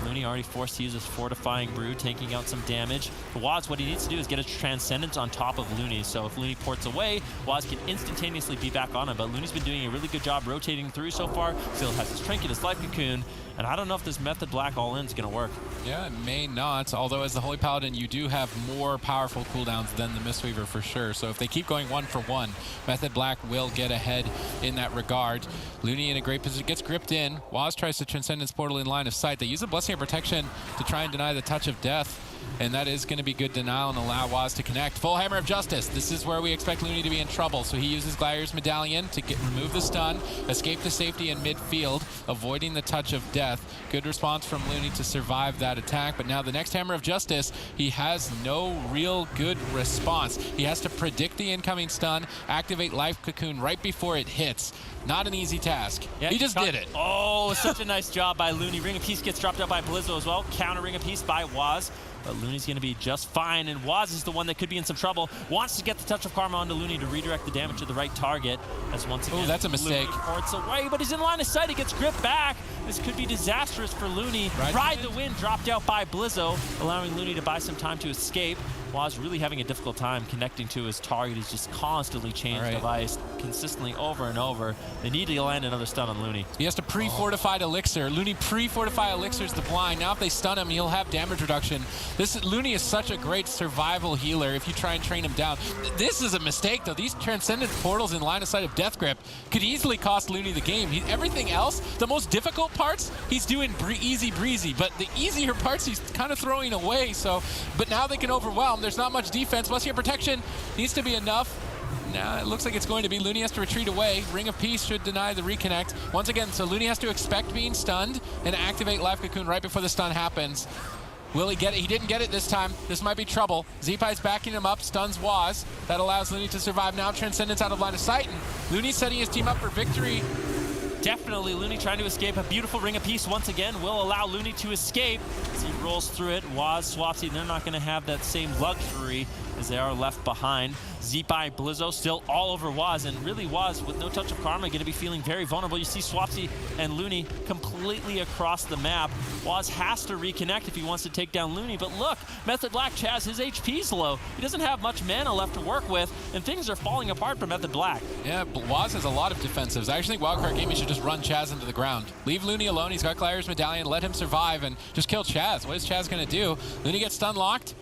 Looney already forced to use his Fortifying Brew, taking out some damage. For Waz, what he needs to do is get a Transcendence on top of Looney. So if Looney ports away, Waz can instantaneously be back on him. But Looney's been doing a really good job rotating through so far. Still has his Trinket, his Life Cocoon, and I don't know if this Method Black all-in is going to work. Yeah, it may not. Although as the Holy Paladin, you do have more powerful cooldowns than the Mistweaver for sure. So if they keep going 1 for 1, Method Black will get ahead in that regard. Looney in a great position, gets gripped in. Waz tries to Transcendence Portal in line of sight. They use a Blessing of Protection to try and deny the Touch of Death. And that is going to be good denial and allow Waz to connect. Full Hammer of Justice. This is where we expect Looney to be in trouble. So he uses Gladiator's Medallion to remove the stun, escape to safety in midfield, avoiding the Touch of Death. Good response from Looney to survive that attack. But now the next Hammer of Justice, he has no real good response. He has to predict the incoming stun, activate Life Cocoon right before it hits. Not an easy task. Yeah, he just did it. Oh, such a nice job by Looney. Ring of Peace gets dropped out by Blizzo as well. Counter Ring of Peace by Waz. But Looney's going to be just fine, and Waz is the one that could be in some trouble. Wants to get the Touch of Karma onto Looney to redirect the damage to the right target. As once again, that's a mistake. Looney ports away, but he's in line of sight. He gets gripped back. This could be disastrous for Looney. Ride the Wind dropped out by Blizzo, allowing Looney to buy some time to escape. Waz really having a difficult time connecting to his target. He's just constantly changed of ice, consistently over and over. They need to land another stun on Looney. He has to pre-fortified Elixir. Looney pre-fortified Elixir's the blind. Now if they stun him, he'll have damage reduction. Looney is such a great survival healer if you try and train him down. This is a mistake, though. These Transcendence Portals in line of sight of Death Grip could easily cost Looney the game. Everything else, the most difficult parts, he's doing easy breezy, but the easier parts he's kind of throwing away. But now they can overwhelm. There's not much defense. Blessing of Protection needs to be enough. Now it looks like it's going to be. Looney has to retreat away. Ring of Peace should deny the reconnect. Once again, so Looney has to expect being stunned and activate Life Cocoon right before the stun happens. Will he get it? He didn't get it this time. This might be trouble. Z-Pie's backing him up, stuns Waz. That allows Looney to survive. Now Transcendence out of line of sight, and Looney's setting his team up for victory. Definitely Looney trying to escape. A beautiful Ring of Peace once again will allow Looney to escape as he rolls through it. Waz, Swapsy, they're not going to have that same luxury as they are left behind. Z-Pie, Blizzo still all over Waz, and really Waz with no Touch of Karma going to be feeling very vulnerable. You see Swapsy and Looney completely across the map. Waz has to reconnect if he wants to take down Looney, but look, Method Black Chaz, his HP's low. He doesn't have much mana left to work with, and things are falling apart for Method Black. Yeah, but Waz has a lot of defensives. I actually think Wildcard Gaming should just run Chaz into the ground. Leave Looney alone. He's got Gladiator's Medallion. Let him survive and just kill Chaz. What is Chaz going to do? Looney gets stun locked.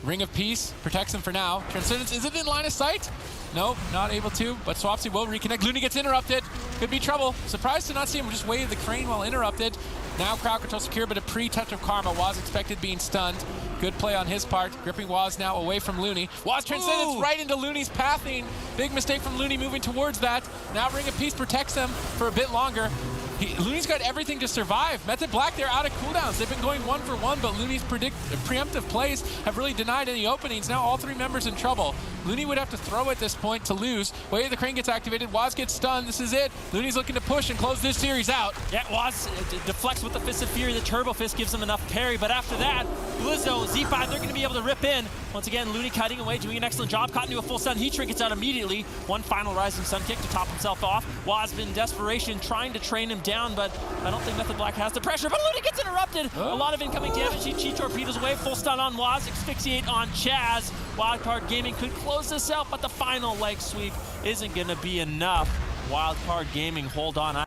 Ring of Peace protects him for now. Transcendence, is it in line of sight? Nope, not able to, but Swapsy will reconnect. Looney gets interrupted. Could be trouble. Surprised to not see him just wave the crane while interrupted. Now crowd control secure, but a pre-touch of Karma. Waz expected being stunned. Good play on his part. Gripping Waz now away from Looney. Waz Transcendence right into Looney's pathing. Big mistake from Looney moving towards that. Now Ring of Peace protects them for a bit longer. Looney's got everything to survive. Method Black, they're out of cooldowns. They've been going 1 for 1, but Looney's preemptive plays have really denied any openings. Now all 3 members in trouble. Looney would have to throw at this point to lose. Wave the crane gets activated. Waz gets stunned. This is it. Looney's looking to push and close this series out. Yeah, Waz deflects with the Fist of Fury. The Turbo Fist gives him enough parry, but after that, Blizzo, Z5, they're going to be able to rip in. Once again, Looney cutting away, doing an excellent job. Caught into a full stun. He trinkets out immediately. One final rising sun kick to top himself off. Waz in desperation, trying to train him down, but I don't think Method Black has the pressure, but Looney gets interrupted. A lot of incoming damage. He cheat torpedoes away. Full stun on Waz. Asphyxiate on Chaz. Wildcard Gaming could close this out, but the final leg sweep isn't going to be enough. Wildcard Gaming, hold on.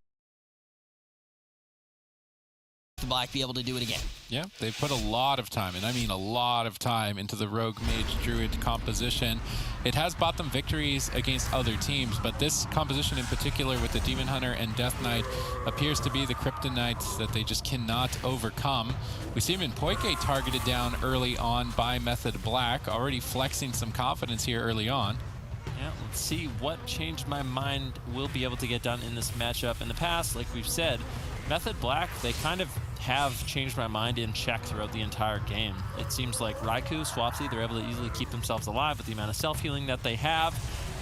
Black be able to do it again. Yeah, they've put a lot of time, and I mean a lot of time, into the Rogue Mage Druid composition. It has bought them victories against other teams, but this composition in particular with the Demon Hunter and Death Knight appears to be the kryptonite that they just cannot overcome. We see Minpoike targeted down early on by Method Black, already flexing some confidence here early on. Yeah, let's see what Changed My Mind will be able to get done in this matchup. In the past, like we've said, Method Black, they kind of have Changed My Mind in check throughout the entire game. It seems like Raikou, Swapsy, they're able to easily keep themselves alive with the amount of self-healing that they have.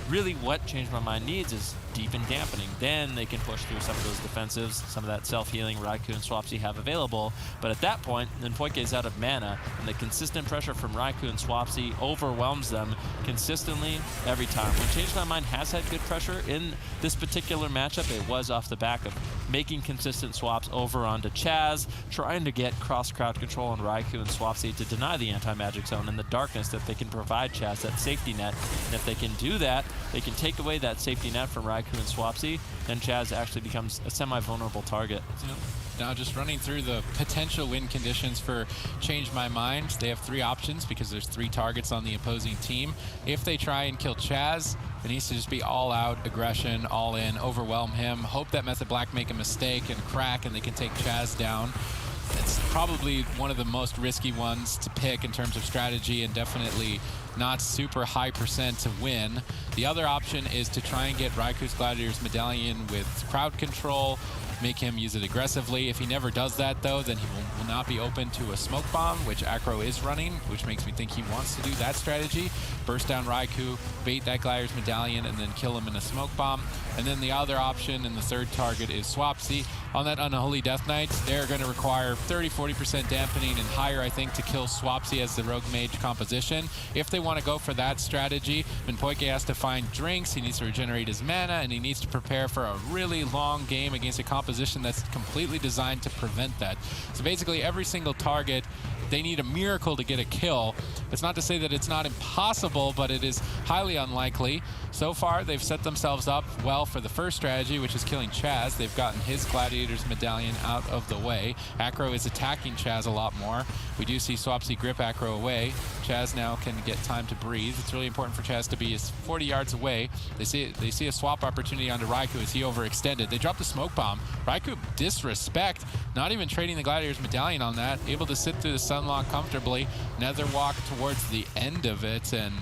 Really what Changed My Mind needs is deep and dampening. Then they can push through some of those defensives, some of that self-healing Raikou and Swapsy have available. But at that point, Minpoike is out of mana, and the consistent pressure from Raikou and Swapsy overwhelms them consistently every time. When Changed My Mind has had good pressure in this particular matchup, it was off the back of making consistent swaps over onto Chaz, trying to get cross-crowd control on Raikou and Swapsy to deny the anti-magic zone and the darkness that they can provide Chaz, that safety net. And if they can do that, they can take away that safety net from Raikou and Swapsy, then Chaz actually becomes a semi-vulnerable target. Yep. Now just running through the potential win conditions for Change My Mind. They have 3 options because there's 3 targets on the opposing team. If they try and kill Chaz, it needs to just be all out aggression, all in, overwhelm him, hope that Method Black make a mistake and crack and they can take Chaz down. It's probably one of the most risky ones to pick in terms of strategy, and definitely not super high % to win. The other option is to try and get Raikou's Gladiator's Medallion with crowd control, make him use it aggressively. If he never does that, though, then he will not be open to a smoke bomb, which Acro is running, which makes me think he wants to do that strategy. Burst down Raikou, bait that Gladiator's Medallion, and then kill him in a smoke bomb. And then the other option and the third target is Swapsy. On that Unholy Death Knight, they're going to require 30-40% dampening and higher, I think, to kill Swapsy as the Rogue Mage composition. If they want to go for that strategy, Minpoike has to find drinks, he needs to regenerate his mana, and he needs to prepare for a really long game against a composition that's completely designed to prevent that. So basically every single target, they need a miracle to get a kill. It's not to say that it's not impossible, but it is highly unlikely. So far, they've set themselves up well for the first strategy, which is killing Chaz. They've gotten his Gladiator's Medallion out of the way. Acro is attacking Chaz a lot more. We do see Swapsy grip Acro away. Chaz now can get time to breathe. It's really important for Chaz to be 40 yards away. They see a swap opportunity onto Raikou as he overextended. They drop the smoke bomb. Raikou disrespect, not even trading the Gladiator's Medallion on that. Able to sit through the Sunlock comfortably. Nether walk towards the end of it, and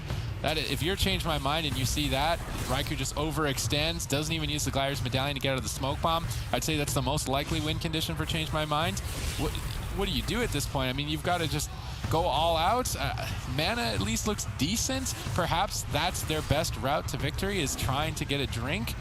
that, if you're Change My Mind and you see that, Raikou just overextends, doesn't even use the Gladiator's Medallion to get out of the smoke bomb, I'd say that's the most likely win condition for Change My Mind. What do you do at this point? I mean, you've got to just go all out. Mana at least looks decent. Perhaps that's their best route to victory, is trying to get a drink.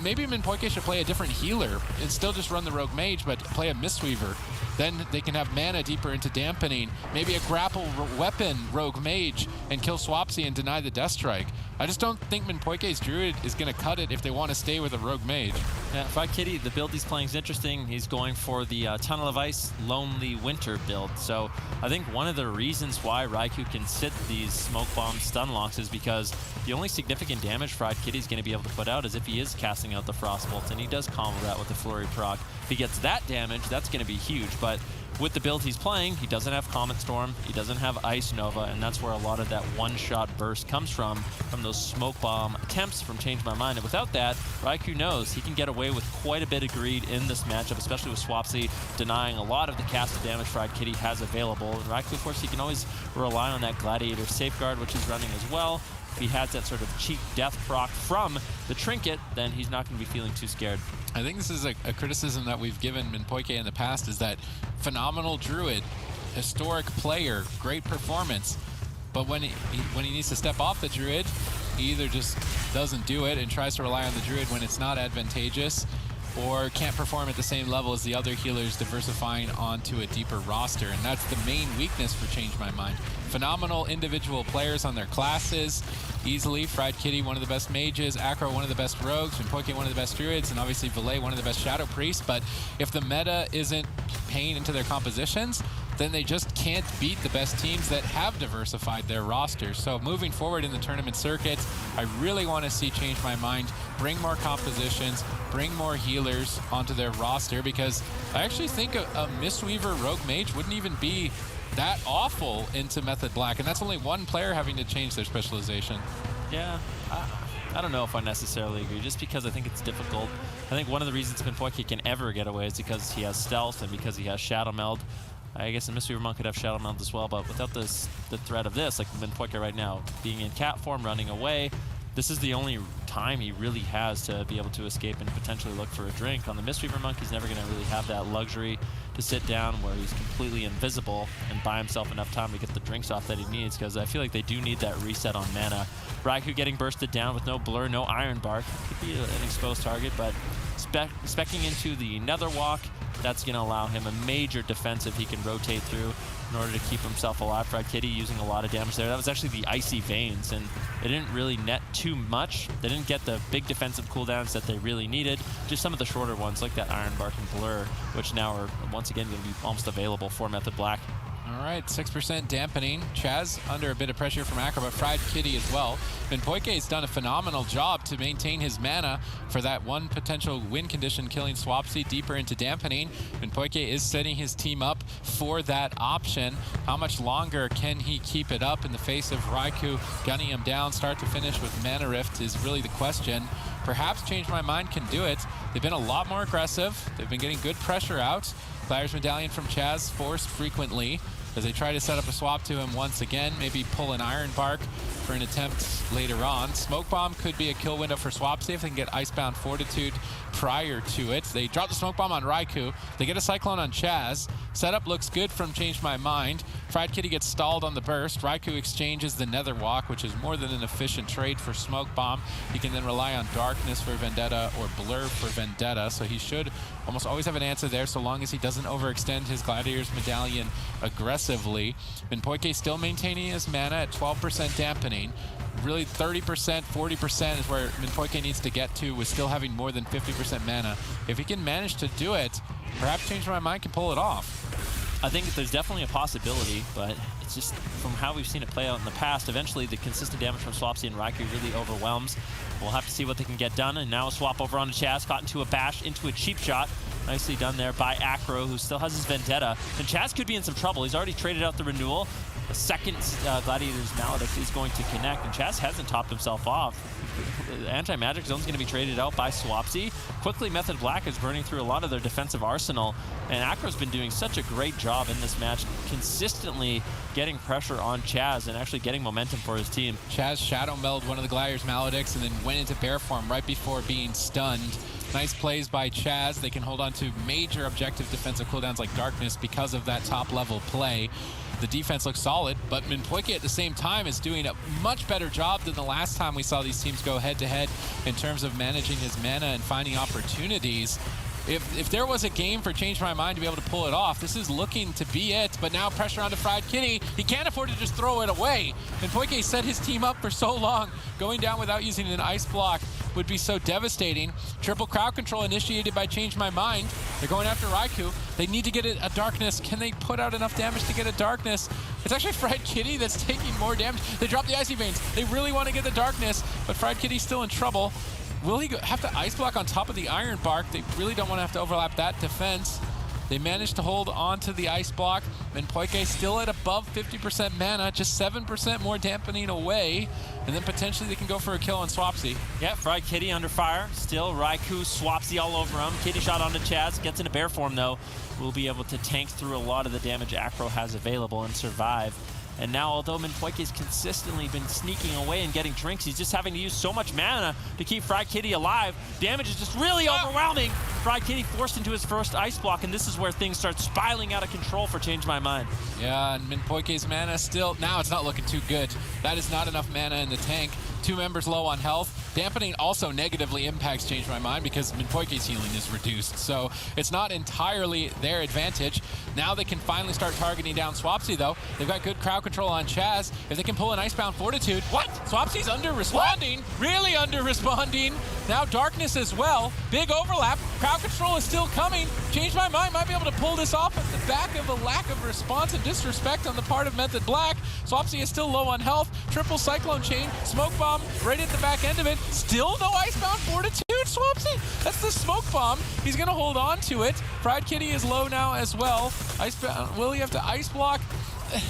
Maybe Minpoike should play a different healer and still just run the Rogue Mage, but play a Mistweaver. Then they can have mana deeper into dampening. Maybe a grapple weapon Rogue Mage and kill Swapsy and deny the Death Strike. I just don't think Minpoike's Druid is going to cut it if they want to stay with a Rogue Mage. Yeah, Fried Kitty, the build he's playing is interesting. He's going for the Tunnel of Ice, Lonely Winter build. So I think one of the reasons why Raikou can sit these Smoke Bomb stun locks is because the only significant damage Fried Kitty's going to be able to put out is if he is casting out the Frostbolt, and he does combo that with the Flurry proc. If he gets that damage, that's going to be huge. But with the build he's playing, he doesn't have Comet Storm, he doesn't have Ice Nova, and that's where a lot of that one-shot burst comes from those Smoke Bomb attempts from Change My Mind. And without that, Raikou knows he can get away with quite a bit of greed in this matchup, especially with Swapsy denying a lot of the casted damage Fried Kitty has available. And Raikou, of course, he can always rely on that Gladiator Safeguard, which is running as well. If he has that sort of cheap death proc from the Trinket, then he's not going to be feeling too scared. I think this is a criticism that we've given Minpoike in the past, is that phenomenal Druid, historic player, great performance, but when he needs to step off the Druid, he either just doesn't do it and tries to rely on the Druid when it's not advantageous, or can't perform at the same level as the other healers, diversifying onto a deeper roster. And that's the main weakness for Change My Mind. Phenomenal individual players on their classes, easily. Fried Kitty, one of the best mages, Acro, one of the best rogues, Minpoike, one of the best druids, and obviously Valet, one of the best shadow priests. But if the meta isn't paying into their compositions, then they just can't beat the best teams that have diversified their rosters. So moving forward in the tournament circuit, I really want to see Change My Mind bring more compositions, bring more healers onto their roster, because I actually think a Mistweaver Rogue Mage wouldn't even be that awful into Method Black, and that's only one player having to change their specialization. Yeah, I don't know if I necessarily agree, just because I think it's difficult. I think one of the reasons Minpoike can ever get away is because he has Stealth and because he has Shadow Meld. I guess a Mistweaver Monk could have Shadow Meld as well, but without the threat of this, like Minpoike right now, being in cat form, running away, this is the only time he really has to be able to escape and potentially look for a drink. On the Mistweaver Monk, he's never going to really have that luxury to sit down where he's completely invisible and buy himself enough time to get the drinks off that he needs, because I feel like they do need that reset on mana. Raikou getting bursted down with no Blur, no Iron Bark. Could be an exposed target, but specking into the Nether Walk, that's going to allow him a major defensive he can rotate through in order to keep himself alive. Fried Kitty using a lot of damage there. That was actually the Icy Veins, and it didn't really net too much. They didn't get the big defensive cooldowns that they really needed. Just some of the shorter ones, like that Iron Bark and Blur, which now are once again going to be almost available for Method Black. All right, 6% dampening. Chaz under a bit of pressure from Acro, but Fried Kitty as well. Minpoike's done a phenomenal job to maintain his mana for that one potential win condition, killing Swapsy deeper into dampening. Minpoike is setting his team up for that option. How much longer can he keep it up in the face of Raikou gunning him down start to finish with Mana Rift is really the question. Perhaps Change My Mind can do it. They've been a lot more aggressive. They've been getting good pressure out. Gladiator's Medallion from Chaz forced frequently as they try to set up a swap to him once again, maybe pull an Iron Bark for an attempt later on. Smoke Bomb could be a kill window for Swapsy if they can get Icebound Fortitude prior to it. They drop the Smoke Bomb on Raikou. They get a Cyclone on Chaz. Setup looks good from Change My Mind. Fried Kitty gets stalled on the burst. Raikou exchanges the Nether Walk, which is more than an efficient trade for Smoke Bomb. He can then rely on Darkness for Vendetta or Blur for Vendetta, so he should almost always have an answer there so long as he doesn't overextend his Gladiator's Medallion aggressively. Minpoike still maintaining his mana at 12% dampening. Really 30%, 40% is where Minpoike needs to get to with still having more than 50% mana. If he can manage to do it, perhaps Change My Mind can pull it off. I think there's definitely a possibility, but it's just from how we've seen it play out in the past, eventually the consistent damage from Swapsy and Raikou really overwhelms. We'll have to see what they can get done, and now a swap over onto Chaz, caught into a bash, into a cheap shot. Nicely done there by Acro, who still has his Vendetta. And Chaz could be in some trouble. He's already traded out the renewal. The second Gladiator's Maledict is going to connect, and Chaz hasn't topped himself off. The anti-magic zone's going to be traded out by Swapsy. Quickly, Method Black is burning through a lot of their defensive arsenal, and Acro's been doing such a great job in this match, consistently getting pressure on Chaz and actually getting momentum for his team. Chaz Shadow Meld one of the Gladiator's Maledicts and then went into bear form right before being stunned. Nice plays by Chaz. They can hold on to major objective defensive cooldowns like Darkness because of that top level play. The defense looks solid, but Minpoike at the same time is doing a much better job than the last time we saw these teams go head-to-head in terms of managing his mana and finding opportunities. if there was a game for Change My Mind to be able to pull it off, this is looking to be it. But now pressure onto Fried Kitty. He can't afford to just throw it away. And Poike set his team up for so long. Going down without using an ice block would be so devastating. Triple crowd control initiated by Change My Mind. They're going after Raikou. They need to get a darkness. Can they put out enough damage to get a darkness? It's actually Fried Kitty that's taking more damage. They drop the Icy Veins. They really want to get the darkness, but Fried Kitty's still in trouble. Will he have to ice block on top of the Iron Bark? They really don't want to have to overlap that defense. They managed to hold on to the ice block, and Poike still at above 50% mana, just 7% more dampening away, and then potentially they can go for a kill on Swapsy. Yeah, Fried Kitty under fire. Still, Raikou, Swapsy all over him. Kitty shot onto Chaz, gets into bear form though. Will be able to tank through a lot of the damage Acro has available and survive. And now, although Minpoike's consistently been sneaking away and getting drinks, he's just having to use so much mana to keep Fried Kitty alive. Damage is just really overwhelming. Fried Kitty forced into his first ice block, and this is where things start spiraling out of control for Change My Mind. Yeah, and Minpoike's mana still, now it's not looking too good. That is not enough mana in the tank. 2 members low on health. Dampening also negatively impacts Change My Mind because Minpoike's healing is reduced, so it's not entirely their advantage. Now they can finally start targeting down Swapsy though. They've got good crowd control on Chaz. If they can pull an Icebound Fortitude. What? Swapsy's under-responding. Really under-responding. Now Darkness as well. Big overlap. Crowd control is still coming. Change My Mind might be able to pull this off at the back of a lack of response and disrespect on the part of Method Black. Swapsy is still low on health. Triple Cyclone Chain. Smoke Bomb right at the back end of it. Still no Icebound Fortitude, Swapsy. That's the Smoke Bomb. He's going to hold on to it. Fried Kitty is low now as well. Icebound, will he have to Ice Block?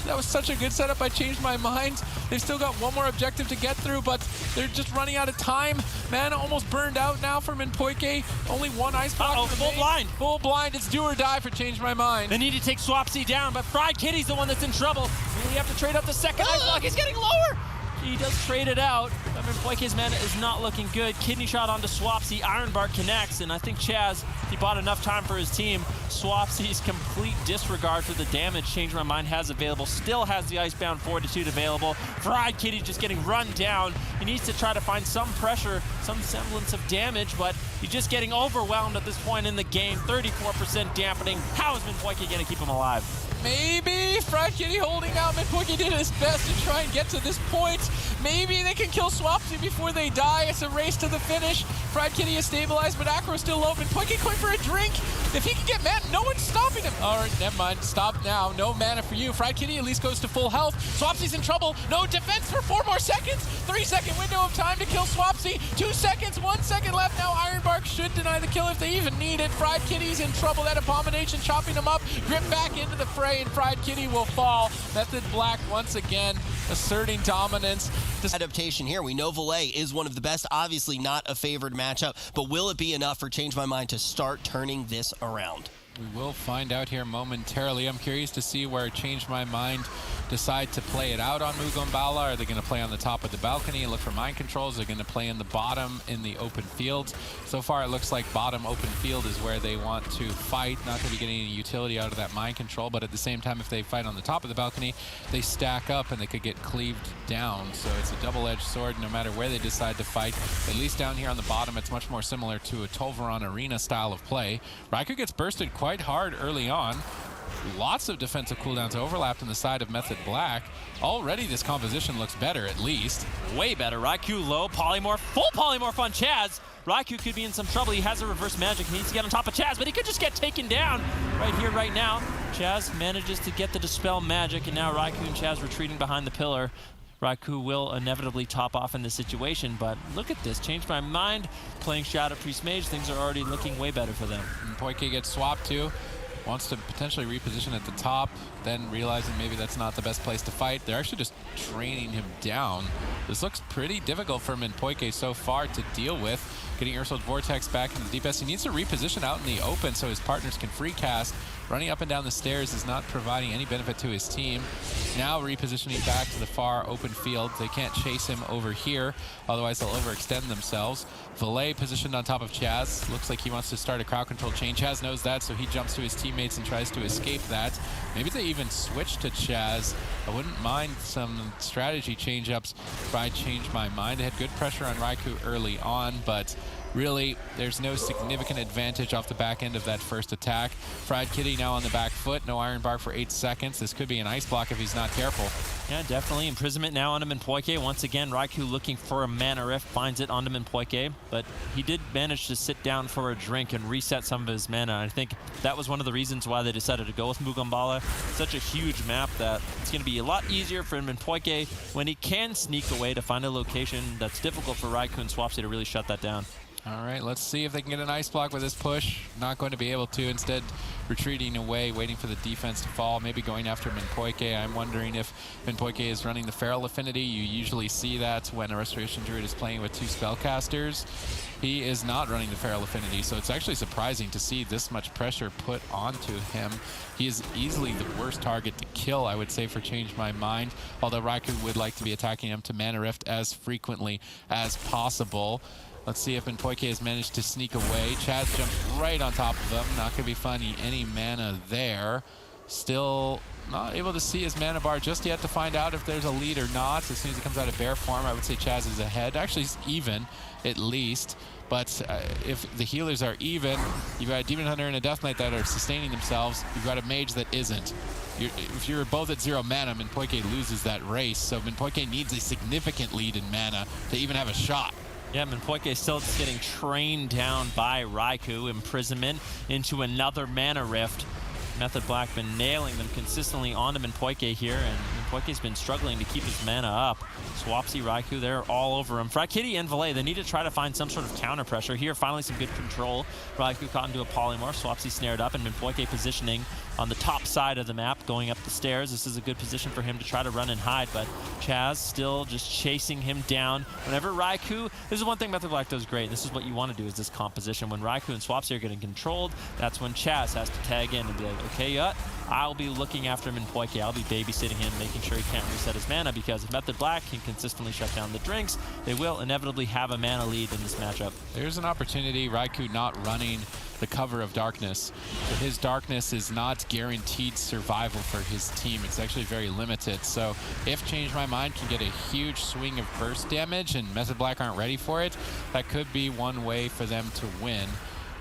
That was such a good setup. I changed my mind. They've still got one more objective to get through, but they're just running out of time. Mana almost burned out now for Minpoike. Only one ice block. Full blind. Full blind. It's do or die for Change My Mind. They need to take Swapsy down, but Fried Kitty's the one that's in trouble. Will he have to trade up the second ice block? He's getting lower. He does trade it out. Minpoike's mana is not looking good. Kidney shot onto Swapsy. Iron Bark connects, and I think Chaz, he bought enough time for his team. Swapsy's complete disregard for the damage Change My Mind has available. Still has the Icebound Fortitude available. Fried Kitty just getting run down. He needs to try to find some pressure, some semblance of damage, but he's just getting overwhelmed at this point in the game. 34% dampening. How is Minpoike going to keep him alive? Maybe Fried Kitty holding out. Minpoike did his best to try and get to this point. Maybe they can kill Swapsy before they die. It's a race to the finish. Fried Kitty is stabilized, but Acro's still low. Minpoike going for a drink. If he can get mana, no one's stopping him. All right, never mind. Stop now. No mana for you. Fried Kitty at least goes to full health. Swapsy's in trouble. No defense for 4 more seconds. 3-second window of time to kill Swapsy. 2 seconds, 1 second left. Now Iron Bark should deny the kill if they even need it. Fried Kitty's in trouble. That Abomination chopping him up. Grip back into the fray, and Fried Kitty will fall. Method Black once again asserting dominance. Adaptation here. We know Valet is one of the best, obviously not a favored matchup, but will it be enough for Change My Mind to start turning this around? We will find out here momentarily. I'm curious to see where Change My Mind decide to play it out on Mugombala. Are they going to play on the top of the balcony and look for mind controls? They're going to play in the bottom in the open field. So far, it looks like bottom open field is where they want to fight. Not going to be getting any utility out of that mind control, but at the same time, if they fight on the top of the balcony, they stack up and they could get cleaved down. So it's a double-edged sword no matter where they decide to fight. At least down here on the bottom, it's much more similar to a Tolvaron Arena style of play. Raikou gets bursted quite hard early on. Lots of defensive cooldowns overlapped on the side of Method Black. Already this composition looks better, at least. Way better. Raikou low, polymorph, full polymorph on Chaz. Raikou could be in some trouble. He has a reverse magic. He needs to get on top of Chaz, but he could just get taken down right here, right now. Chaz manages to get the Dispel magic, and now Raikou and Chaz retreating behind the pillar. Raikou will inevitably top off in this situation, but look at this. Change My Mind, playing Shadow Priest Mage. Things are already looking way better for them. And Poike gets swapped too. Wants to potentially reposition at the top, then realizing maybe that's not the best place to fight. They're actually just training him down. This looks pretty difficult for Minpoike so far to deal with. Getting Ursul's Vortex back into the DPS. He needs to reposition out in the open so his partners can free cast. Running up and down the stairs is not providing any benefit to his team. Now repositioning back to the far open field. They can't chase him over here, otherwise they'll overextend themselves. Valet positioned on top of Chaz. Looks like he wants to start a crowd control chain. Chaz knows that, so he jumps to his teammates and tries to escape that. Maybe they even switch to Chaz. I wouldn't mind some strategy change-ups if I Change My Mind. They had good pressure on Raikou early on, but really, there's no significant advantage off the back end of that first attack. Fried Kitty now on the back foot. No Iron Bar for 8 seconds. This could be an ice block if he's not careful. Yeah, definitely. Imprisonment now on him in Poike. Once again, Raikou looking for a mana rift, finds it on him in Poike, but he did manage to sit down for a drink and reset some of his mana. I think that was one of the reasons why they decided to go with Mugambala. Such a huge map that it's going to be a lot easier for him in Poike when he can sneak away to find a location that's difficult for Raikou and Swapsy to really shut that down. All right, let's see if they can get an ice block with this push. Not going to be able to. Instead, retreating away, waiting for the defense to fall, maybe going after Minpoike. I'm wondering if Minpoike is running the Feral Affinity. You usually see that when a Restoration Druid is playing with 2 spellcasters. He is not running the Feral Affinity, so it's actually surprising to see this much pressure put onto him. He is easily the worst target to kill, I would say, for Change My Mind, although Raikou would like to be attacking him to Mana Rift as frequently as possible. Let's see if Minpoike has managed to sneak away. Chaz jumps right on top of him. Not going to be finding any mana there. Still not able to see his mana bar just yet to find out if there's a lead or not. As soon as he comes out of bear form, I would say Chaz is ahead. Actually, he's even, at least. But if the healers are even, you've got a Demon Hunter and a Death Knight that are sustaining themselves. You've got a Mage that isn't. If you're both at 0 mana, Minpoike loses that race. So Minpoike needs a significant lead in mana to even have a shot. Yeah, Minpoike still just getting trained down by Raikou. Imprisonment into another Mana Rift. Method Black been nailing them consistently onto Minpoike here, and Minpoike's been struggling to keep his mana up. Swapsy, Raikou, they're all over him. Fried Kitty and Valet, they need to try to find some sort of counter pressure. Here, finally some good control. Raikou caught into a polymorph, Swapsy snared up, and Minpoike positioning on the top side of the map, going up the stairs. This is a good position for him to try to run and hide, but Chaz still just chasing him down. Whenever Raikou, this is one thing Method Black does great. This is what you want to do, is this composition. When Raikou and Swapsy are getting controlled, that's when Chaz has to tag in and be like, okay, I'll be looking after him in Poike. I'll be babysitting him, making sure he can't reset his mana, because if Method Black can consistently shut down the drinks, they will inevitably have a mana lead in this matchup. There's an opportunity. Raikou not running the cover of darkness, but his darkness is not guaranteed survival for his team. It's actually very limited. So if Change My Mind can get a huge swing of burst damage and Method Black aren't ready for it, that could be one way for them to win.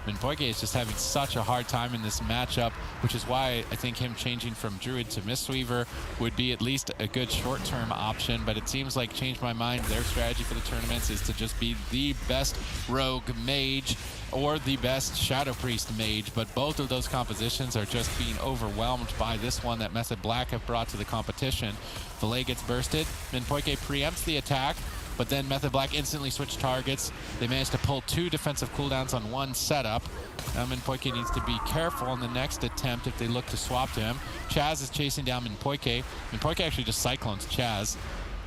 Minpoike is just having such a hard time in this matchup, which is why I think him changing from Druid to Mistweaver would be at least a good short-term option, but it seems like Change My Mind, their strategy for the tournaments is to just be the best rogue mage or the best Shadow Priest mage, but both of those compositions are just being overwhelmed by this one that Method Black have brought to the competition. Valet gets bursted, Minpoike preempts the attack, but then Method Black instantly switched targets. They managed to pull 2 defensive cooldowns on 1 setup. Now Minpoike needs to be careful on the next attempt if they look to swap to him. Chaz is chasing down Minpoike. Minpoike actually just cyclones Chaz.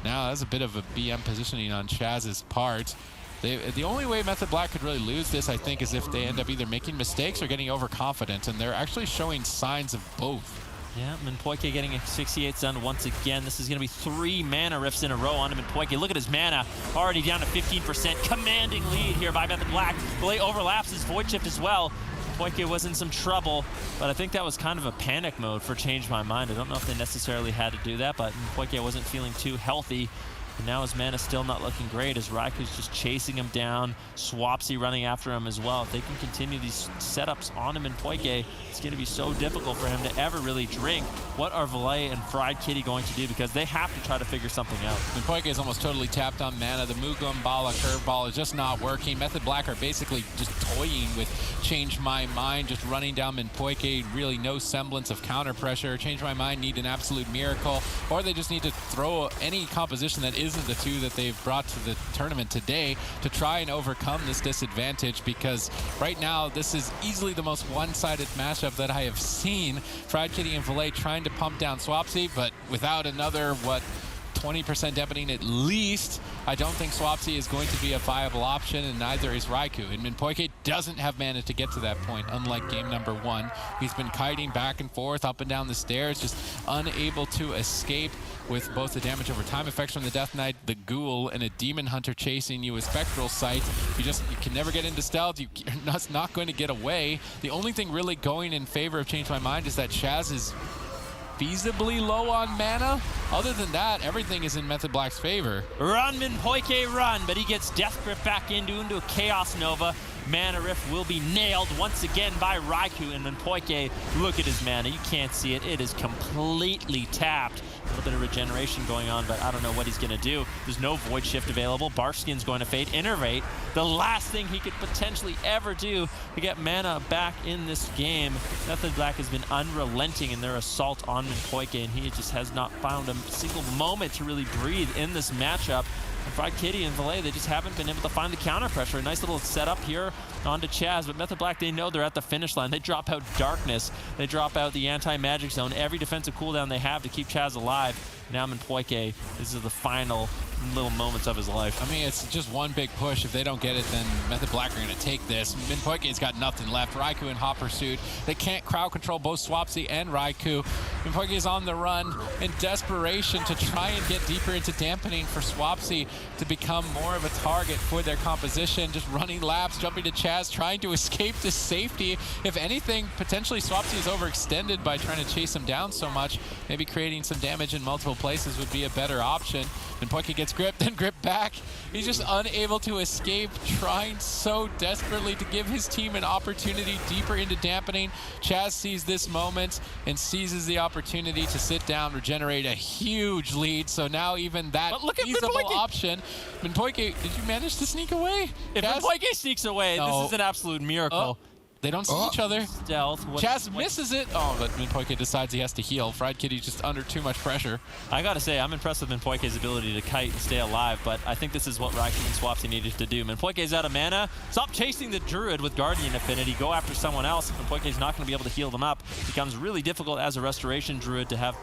Now that's a bit of a BM positioning on Chaz's part. The only way Method Black could really lose this, I think, is if they end up either making mistakes or getting overconfident, and they're actually showing signs of both. Yeah, Minpoike getting a 68 done once again. This is going to be 3 mana rifts in a row on Minpoike. Look at his mana, already down to 15%. Commanding lead here by Method Black. Valet overlaps his Void Shift as well. Minpoike was in some trouble, but I think that was kind of a panic mode for Change My Mind. I don't know if they necessarily had to do that, but Minpoike wasn't feeling too healthy. And now his mana's still not looking great as Raikou's just chasing him down. Swapsy running after him as well. If they can continue these setups on him in Poike, it's going to be so difficult for him to ever really drink. What are Valet and Fried Kitty going to do? Because they have to try to figure something out. Minpoike is almost totally tapped on mana. The Mugambala curveball is just not working. Method Black are basically just toying with Change My Mind, just running down Minpoike. Really no semblance of counter pressure. Change My Mind need an absolute miracle, or they just need to throw any composition that isn't the 2 that they've brought to the tournament today to try and overcome this disadvantage, because right now this is easily the most one-sided matchup that I have seen. Fried Kitty and Valet trying to pump down Swapsy, but without another, 20% deafening at least, I don't think Swapsy is going to be a viable option, and neither is Raikou. And Minpoike doesn't have mana to get to that point, unlike game number 1. He's been kiting back and forth, up and down the stairs, just unable to escape with both the damage over time effects from the Death Knight, the Ghoul, and a Demon Hunter chasing you with Spectral Sight. You can never get into stealth. You're not going to get away. The only thing really going in favor of Change My Mind is that Chaz is feasibly low on mana. Other than that, everything is in Method Black's favor. Run, Minpoike, run, but he gets Death Grip back into a Chaos Nova. Mana Rift will be nailed once again by Raikou, and Minpoike, look at his mana. You can't see it. It is completely tapped. A little bit of regeneration going on, but I don't know what he's going to do. There's no Void Shift available. Barkskin's going to fade. Innervate, the last thing he could potentially ever do to get mana back in this game. Method Black has been unrelenting in their assault on Minpoike, and he just has not found a single moment to really breathe in this matchup. And Fried Kitty and Valet, they just haven't been able to find the counter pressure. A nice little setup here onto Chaz, but Method Black, they know they're at the finish line. They drop out Darkness. They drop out the anti-magic zone. Every defensive cooldown they have to keep Chaz alive. Now Minpoike, this is the final little moments of his life. I mean, it's just one big push. If they don't get it, then Method Black are going to take this. Minpoike's got nothing left. Raikou in hot pursuit. They can't crowd control both Swapsy and Raikou. Minpoike is on the run in desperation to try and get deeper into dampening for Swapsy to become more of a target for their composition. Just running laps, jumping to Chaz, trying to escape to safety. If anything, potentially Swapsy is overextended by trying to chase him down so much. Maybe creating some damage in multiple places would be a better option. Minpoike gets gripped, then gripped back. He's just unable to escape, trying so desperately to give his team an opportunity deeper into dampening. Chaz sees this moment and seizes the opportunity to sit down, regenerate a huge lead. So now even that feasible option. Minpoike, did you manage to sneak away? If Minpoike sneaks away, this is an absolute miracle. They don't see each other. Stealth. Chaz misses it. Oh, but Minpoike decides he has to heal. Fried Kitty's just under too much pressure. I gotta say, I'm impressed with Minpoike's ability to kite and stay alive, but I think this is what Raikou and Swapsy needed to do. Minpoike's out of mana. Stop chasing the Druid with Guardian Affinity. Go after someone else. Minpoike's not going to be able to heal them up. It becomes really difficult as a Restoration Druid to have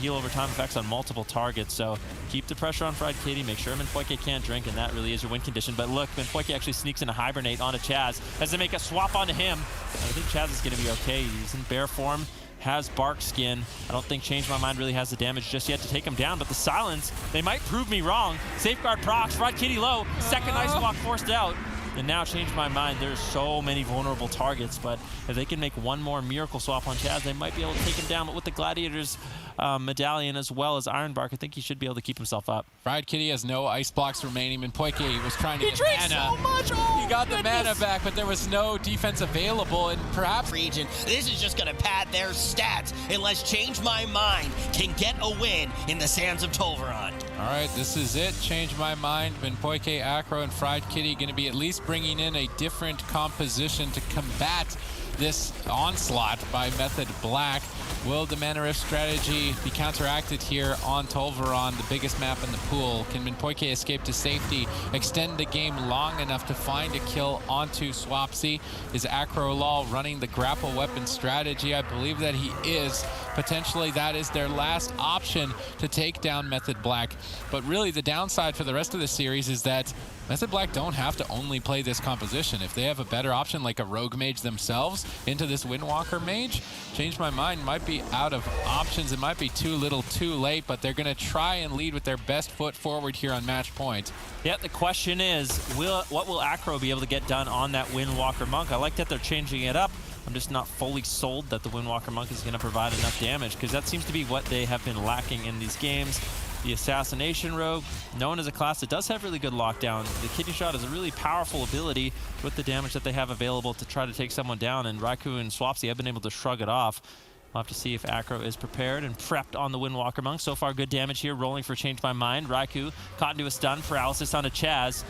heal over time effects on multiple targets. So keep the pressure on Fried Kitty. Make sure Minpoike can't drink, and that really is your win condition. But look, Minpoike actually sneaks in a Hibernate onto Chaz as they make a swap onto him. I think Chaz is going to be okay. He's in bear form, has Bark Skin. I don't think Change My Mind really has the damage just yet to take him down, but the Silence, they might prove me wrong. Safeguard procs, Fried Kitty low, second Ice Block forced out. And now Change My Mind, there's so many vulnerable targets, but if they can make one more Miracle Swap on Chaz, they might be able to take him down. But with the Gladiator's medallion as well as Ironbark, I think he should be able to keep himself up. Fried Kitty has no ice blocks remaining, and Minpoike was trying to get mana. So much. Oh, he got the mana back, but there was no defense available, and perhaps region. This is just going to pad their stats unless Change My Mind can get a win in the sands of Tolvaron. All right, this is it. Change My Mind. Minpoike, Acro, and Fried Kitty going to be at least bringing in a different composition to combat this onslaught by Method Black. Will the Mana Rift strategy be counteracted here on Tolvaron, the biggest map in the pool? Can Minpoike escape to safety, extend the game long enough to find a kill onto Swapsy? Is Acrolol running the grapple weapon strategy? I believe that he is. Potentially that is their last option to take down Method Black. But really the downside for the rest of the series is that Method Black don't have to only play this composition. If they have a better option like a Rogue Mage themselves into this Windwalker Mage, Change My Mind might be out of options. It might be too little too late, but they're going to try and lead with their best foot forward here on match point. Yeah, the question is, what will Acro be able to get done on that Windwalker Monk? I like that they're changing it up. I'm just not fully sold that the Windwalker Monk is going to provide enough damage, because that seems to be what they have been lacking in these games. The Assassination Rogue, known as a class that does have really good lockdown. The Kidney Shot is a really powerful ability with the damage that they have available to try to take someone down, and Raikou and Swapsy have been able to shrug it off. We'll have to see if Acro is prepared and prepped on the Windwalker Monk. So far, good damage here, rolling for Change My Mind. Raikou caught into a stun, paralysis onto Chaz,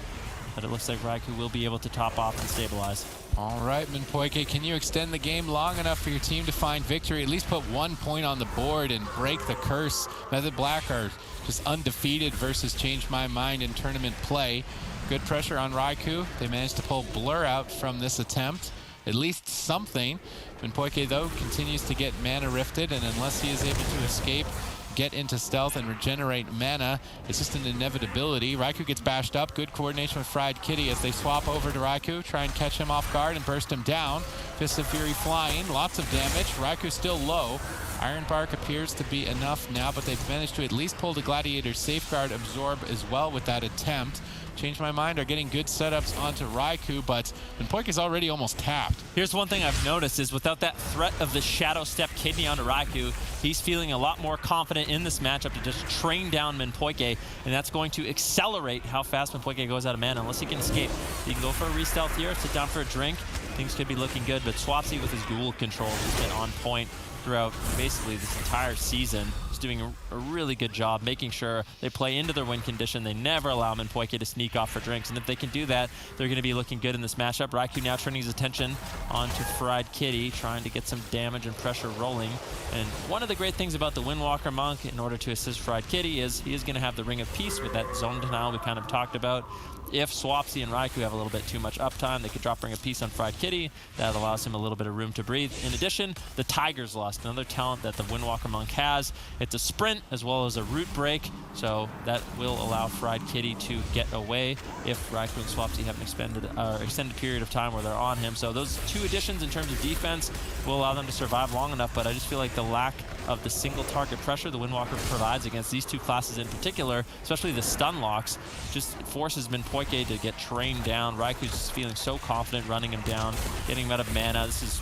but it looks like Raikou will be able to top off and stabilize. All right, Minpoike, can you extend the game long enough for your team to find victory? At least put 1 point on the board and break the curse. Method Black are just undefeated versus Change My Mind in tournament play. Good pressure on Raikou. They managed to pull Blur out from this attempt. At least something. Minpoike, though, continues to get mana rifted, and unless he is able to escape, get into stealth and regenerate mana, it's just an inevitability. Raikou gets bashed up. Good coordination with Fried Kitty as they swap over to Raikou, try and catch him off guard and burst him down. Fist of Fury flying, lots of damage. Raikou still low. Ironbark appears to be enough now, but they've managed to at least pull the Gladiator's Safeguard absorb as well with that attempt. Change My Mind are getting good setups onto Raikou, but Minpoike is already almost tapped. Here's one thing I've noticed is without that threat of the Shadow Step Kidney onto Raikou, he's feeling a lot more confident in this matchup to just train down Minpoike, and that's going to accelerate how fast Minpoike goes out of mana. Unless he can escape, he can go for a re-stealth here, sit down for a drink. Things could be looking good, but Swapsy with his dual control has been on point throughout basically this entire season. He's doing a really good job making sure they play into their win condition. They never allow Minpoike to sneak off for drinks, and if they can do that, they're going to be looking good in this matchup. Raikou now turning his attention onto Fried Kitty, trying to get some damage and pressure rolling. And one of the great things about the Windwalker Monk, in order to assist Fried Kitty, is he is going to have the Ring of Peace with that zone denial we kind of talked about. If Swapsy and Raikou have a little bit too much uptime, they could drop Ring of Peace on Fried Kitty. That allows him a little bit of room to breathe. In addition, the Tiger's Lust, another talent that the Windwalker Monk has. It's a sprint as well as a root break, so that will allow Fried Kitty to get away if Raikou and Swapsy have an extended period of time where they're on him. So those two additions in terms of defense will allow them to survive long enough, but I just feel like the lack of the single target pressure the Windwalker provides against these two classes in particular, especially the stun locks, just forces Minpoike to get trained down. Raikou's just feeling so confident running him down, getting him out of mana. This is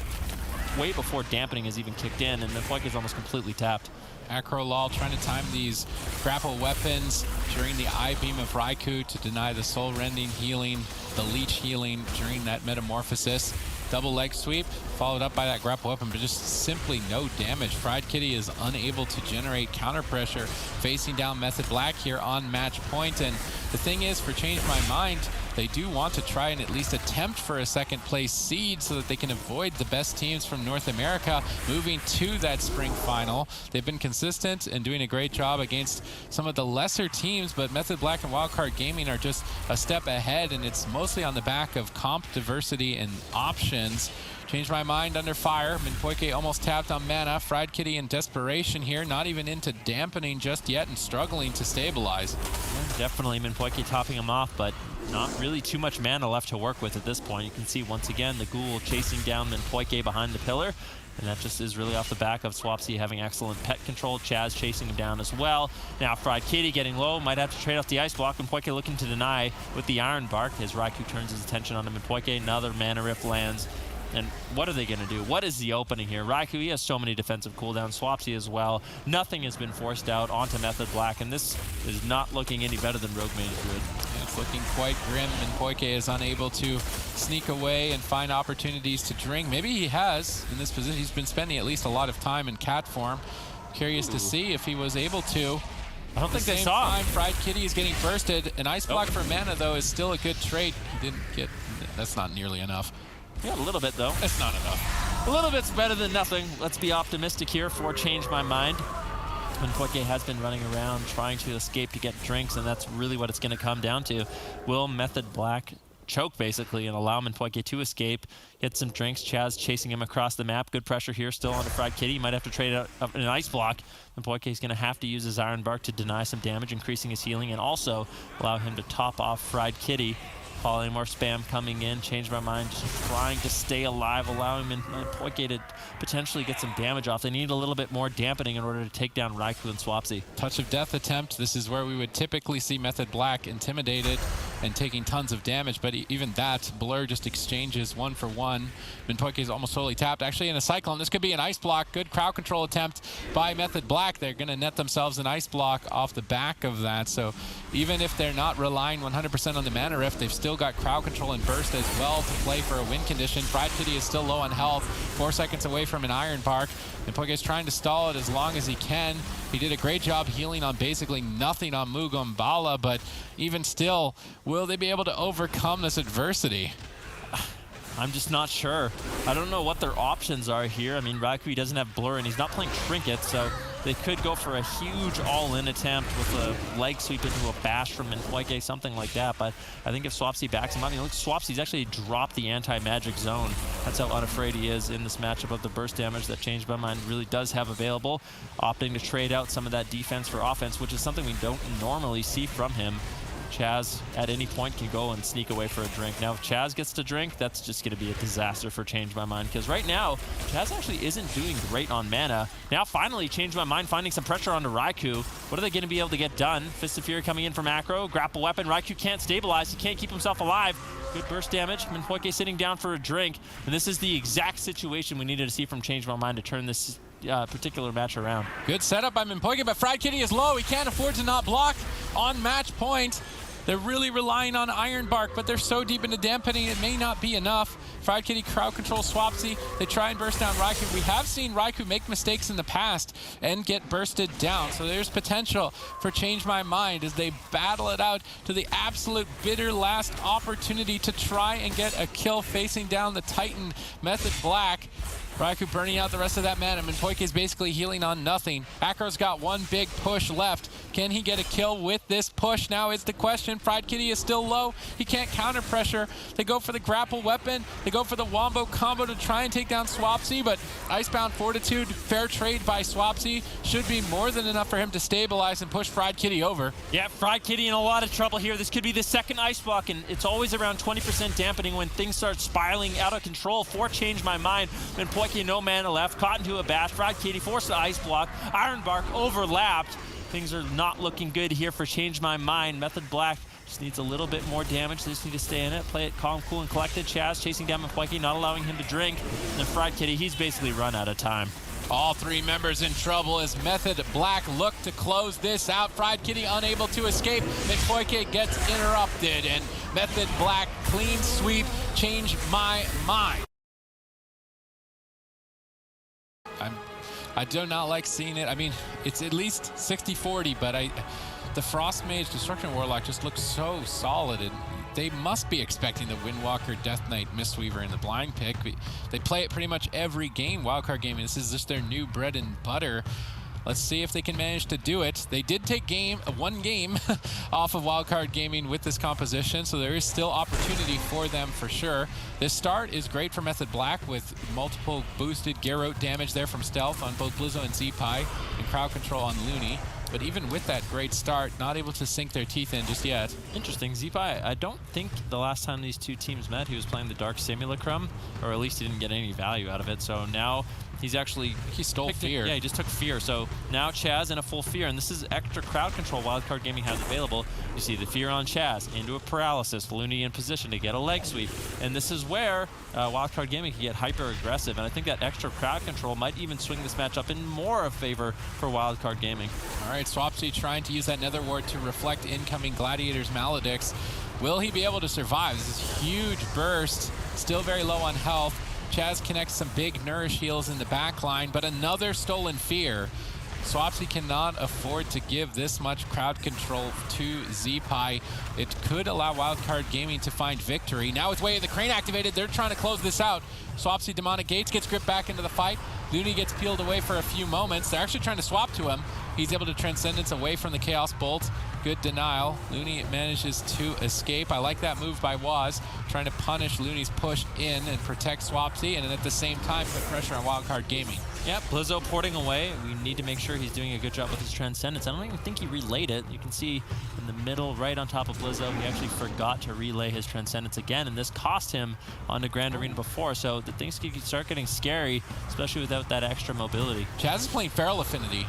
way before dampening has even kicked in, and Minpoike is almost completely tapped. Acrolol trying to time these grapple weapons during the eye beam of Raikou to deny the soul rending healing, the leech healing during that metamorphosis. Double leg sweep, followed up by that grapple weapon, but just simply no damage. Fried Kitty is unable to generate counter pressure, facing down Method Black here on match point. And the thing is, for Change My Mind, they do want to try and at least attempt for a second place seed so that they can avoid the best teams from North America moving to that spring final. They've been consistent and doing a great job against some of the lesser teams, but Method Black and Wildcard Gaming are just a step ahead, and it's mostly on the back of comp diversity and options. Change My Mind under fire. Minpoike almost tapped on mana. Fried Kitty in desperation here, not even into dampening just yet and struggling to stabilize. Yeah, definitely Minpoike topping him off, but not really too much mana left to work with at this point. You can see once again the Ghoul chasing down Minpoike behind the pillar, and that just is really off the back of Swapsy having excellent pet control. Chaz chasing him down as well. Now Fried Kitty getting low, might have to trade off the Ice Block. Minpoike looking to deny with the Iron Bark as Raikou turns his attention on Minpoike. Another Mana Rift lands. And what are they going to do? What is the opening here? Raikou, he has so many defensive cooldowns. Swapsy as well. Nothing has been forced out onto Method Black, and this is not looking any better than Rogue Mage Druid. It's looking quite grim, and Minpoike is unable to sneak away and find opportunities to drink. Maybe he has in this position. He's been spending at least a lot of time in cat form. Curious to see if he was able to. I don't think they saw him. Fried Kitty is getting bursted. An Ice Block for mana, though, is still a good trade. He didn't get... That's not nearly enough. Yeah, a little bit, though. It's not enough. A little bit's better than nothing. Let's be optimistic here for Change My Mind. Minpoike has been running around trying to escape to get drinks, and that's really what it's going to come down to. Will Method Black choke, basically, and allow Minpoike to escape, get some drinks? Chaz chasing him across the map. Good pressure here still on the Fried Kitty. Might have to trade out an Ice Block. Minpoike is going to have to use his Iron Bark to deny some damage, increasing his healing, and also allow him to top off Fried Kitty. Polymorph spam coming in. Change My Mind just trying to stay alive, allowing Minpoike to potentially get some damage off. They need a little bit more dampening in order to take down Raikou and Swapsy. Touch of Death attempt. This is where we would typically see Method Black intimidated and taking tons of damage, but even that, Blur just exchanges one for one. Minpoike is almost totally tapped. Actually in a Cyclone, this could be an Ice Block. Good crowd control attempt by Method Black. They're going to net themselves an Ice Block off the back of that. So even if they're not relying 100% on the Mana Rift, they've still got crowd control and burst as well to play for a win condition. Fried Kitty is still low on health, 4 seconds away from an Iron Bark. Minpoike is trying to stall it as long as he can. He did a great job healing on basically nothing on Mugumbala, but even still, will they be able to overcome this adversity? I'm just not sure. I don't know what their options are here. I mean, Raikou doesn't have Blur, and he's not playing Trinket, so they could go for a huge all-in attempt with a leg sweep into a bash from Minpoike, something like that. But I think if Swapsy backs him up, look, Swapsy's actually dropped the anti-magic zone. That's how unafraid he is in this matchup of the burst damage that Change My Mind really does have available, opting to trade out some of that defense for offense, which is something we don't normally see from him. Chaz at any point can go and sneak away for a drink. Now, if Chaz gets to drink, that's just going to be a disaster for Change My Mind, because right now, Chaz actually isn't doing great on mana. Now, finally, Change My Mind finding some pressure onto Raikou. What are they going to be able to get done? Fist of Fury coming in from Acro, grapple weapon. Raikou can't stabilize. He can't keep himself alive. Good burst damage. Minpoike sitting down for a drink. And this is the exact situation we needed to see from Change My Mind to turn this particular match around. Good setup by Minpoike, but Fried Kitty is low. He can't afford to not block on match point. They're really relying on Iron Bark, but they're so deep into dampening, it may not be enough. Fried Kitty crowd control Swapsy. They try and burst down Raikou. We have seen Raikou make mistakes in the past and get bursted down, so there's potential for Change My Mind as they battle it out to the absolute bitter last opportunity to try and get a kill facing down the Titan Method Black. Raikou burning out the rest of that mana. Minpoike is basically healing on nothing. Acro's got one big push left. Can he get a kill with this push? Now is the question. Fried Kitty is still low. He can't counter pressure. They go for the grapple weapon. They go for the wombo combo to try and take down Swapsy, but Icebound Fortitude, fair trade by Swapsy, should be more than enough for him to stabilize and push Fried Kitty over. Yeah, Fried Kitty in a lot of trouble here. This could be the second Ice Block, and it's always around 20% dampening when things start spiraling out of control for Change My Mind. Minpoike no mana left, caught into a bash. Fried Kitty forced the Ice Block. Iron Bark overlapped. Things are not looking good here for Change My Mind. Method Black just needs a little bit more damage. They just need to stay in it, play it calm, cool, and collected. Chaz chasing down Minpoike, not allowing him to drink. And then Fried Kitty, he's basically run out of time. All three members in trouble as Method Black look to close this out. Fried Kitty unable to escape. Minpoike gets interrupted, and Method Black clean sweep. Change My Mind. I do not like seeing it. I mean, it's at least 60-40, but the Frost Mage Destruction Warlock just looks so solid, and they must be expecting the Windwalker, Death Knight, Mistweaver in the blind pick. They play it pretty much every game, Wildcard Gaming. This is just their new bread and butter. Let's see if they can manage to do it. They did take one game off of Wildcard Gaming with this composition, so there is still opportunity for them for sure. This start is great for Method Black with multiple boosted Garrote damage there from Stealth on both Blizzo and Zeepai, and crowd control on Looney. But even with that great start, not able to sink their teeth in just yet. Interesting. Zeepai, I don't think the last time these two teams met, he was playing the Dark Simulacrum, or at least he didn't get any value out of it. So now he's actually... He stole Fear. Yeah, he just took Fear. So now Chaz in a full Fear, and this is extra crowd control Wildcard Gaming has available. You see the Fear on Chaz, into a Paralysis, Looney in position to get a leg sweep. And this is where Wildcard Gaming can get hyper-aggressive, and I think that extra crowd control might even swing this matchup in more of favor for Wildcard Gaming. All right, Swapsy trying to use that Nether Ward to reflect incoming Gladiator's Maledicts. Will he be able to survive? This is a huge burst, still very low on health. Chaz connects some big Nourish heals in the back line, but another Stolen Fear. Swapsy cannot afford to give this much crowd control to Zeepai. It could allow Wildcard Gaming to find victory. Now with Way of the Crane activated, they're trying to close this out. Swapsy Demonic Gates gets gripped back into the fight. Looney gets peeled away for a few moments. They're actually trying to swap to him. He's able to Transcendence away from the Chaos Bolt. Good denial. Looney manages to escape. I like that move by Waz, trying to punish Looney's push in and protect Swapsy, and at the same time put pressure on Wildcard Gaming. Yep, Blizzo porting away. We need to make sure he's doing a good job with his Transcendence. I don't even think he relayed it. You can see in the middle, right on top of Blizzo, he actually forgot to relay his Transcendence again, and this cost him on the Grand Arena before, so the things could start getting scary, especially without that extra mobility. Chaz is playing Feral Affinity.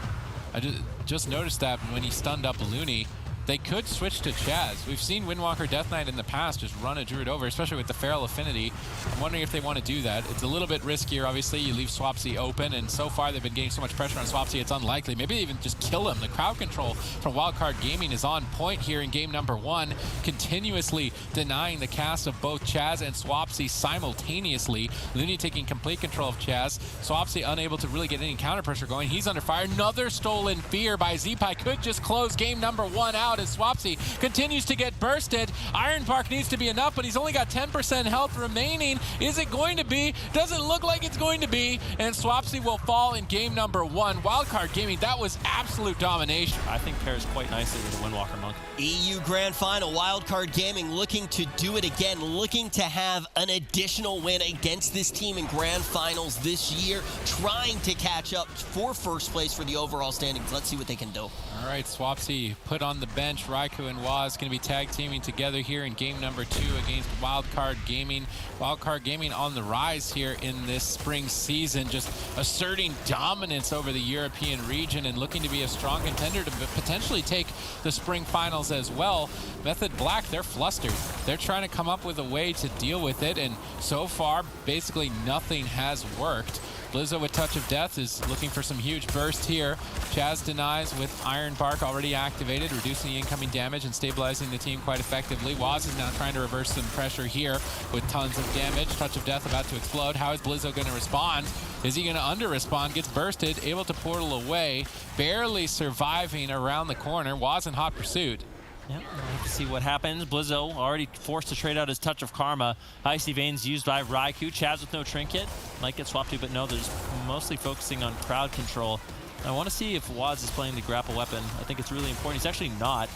I just noticed that when he stunned up Looney. They could switch to Chaz. We've seen Windwalker Death Knight in the past just run a Druid over, especially with the Feral Affinity. I'm wondering if they want to do that. It's a little bit riskier, obviously. You leave Swapsy open, and so far they've been getting so much pressure on Swapsy, it's unlikely. Maybe they even just kill him. The crowd control from Wildcard Gaming is on point here in game number 1, continuously denying the cast of both Chaz and Swapsy simultaneously. Looney taking complete control of Chaz. Swapsy unable to really get any counter pressure going. He's under fire. Another Stolen Fear by Zeepai could just close game number 1 out as Swapsy continues to get bursted. Iron Bark needs to be enough, but he's only got 10% health remaining. Is it going to be? Doesn't look like it's going to be, and Swapsy will fall in game number 1. Wildcard Gaming, that was absolute domination. I think pairs quite nicely with the Windwalker Monk. EU Grand Final, Wildcard Gaming looking to do it again, looking to have an additional win against this team in Grand Finals this year, trying to catch up for first place for the overall standings. Let's see what they can do. All All right, Swapsy put on the bench. Raikou and Waz going to be tag teaming together here in game number 2 against Wildcard Gaming. Wildcard Gaming on the rise here in this spring season, just asserting dominance over the European region and looking to be a strong contender to potentially take the spring finals as well. Method Black, they're flustered. They're trying to come up with a way to deal with it, and so far, basically nothing has worked. Blizzo with Touch of Death is looking for some huge burst here. Chaz denies with Iron Bark already activated, reducing the incoming damage and stabilizing the team quite effectively. Waz is now trying to reverse some pressure here with tons of damage. Touch of Death about to explode. How is Blizzo going to respond? Is he going to under-respond? Gets bursted, able to portal away, barely surviving around the corner. Waz in hot pursuit. Yep, we'll have to see what happens. Blizzo already forced to trade out his Touch of Karma. Icy Veins used by Raikou. Chaz with no trinket. Might get swapped to, but no, they're just mostly focusing on crowd control. I want to see if Waz is playing the grapple weapon. I think it's really important. He's actually not.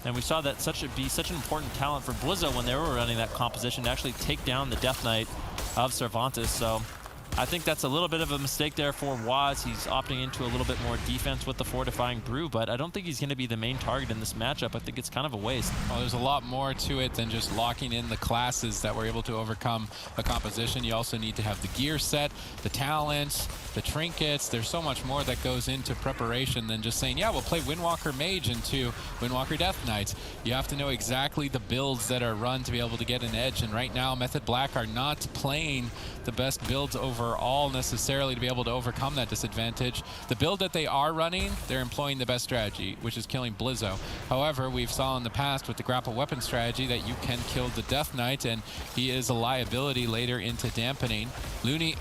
And we saw that be such an important talent for Blizzo when they were running that composition to actually take down the Death Knight of Cervantes. So I think that's a little bit of a mistake there for Waz. He's opting into a little bit more defense with the Fortifying Brew, but I don't think he's going to be the main target in this matchup. I think it's kind of a waste. Well, there's a lot more to it than just locking in the classes that were able to overcome a composition. You also need to have the gear set, the talents, the trinkets. There's so much more that goes into preparation than just saying, yeah, we'll play Windwalker Mage into Windwalker Death Knights. You have to know exactly the builds that are run to be able to get an edge, and right now Method Black are not playing the best builds overall necessarily to be able to overcome that disadvantage. The build that they are running, they're employing the best strategy, which is killing Blizzo. However, we've saw in the past with the grapple weapon strategy that you can kill the Death Knight, and he is a liability later into dampening. Looney,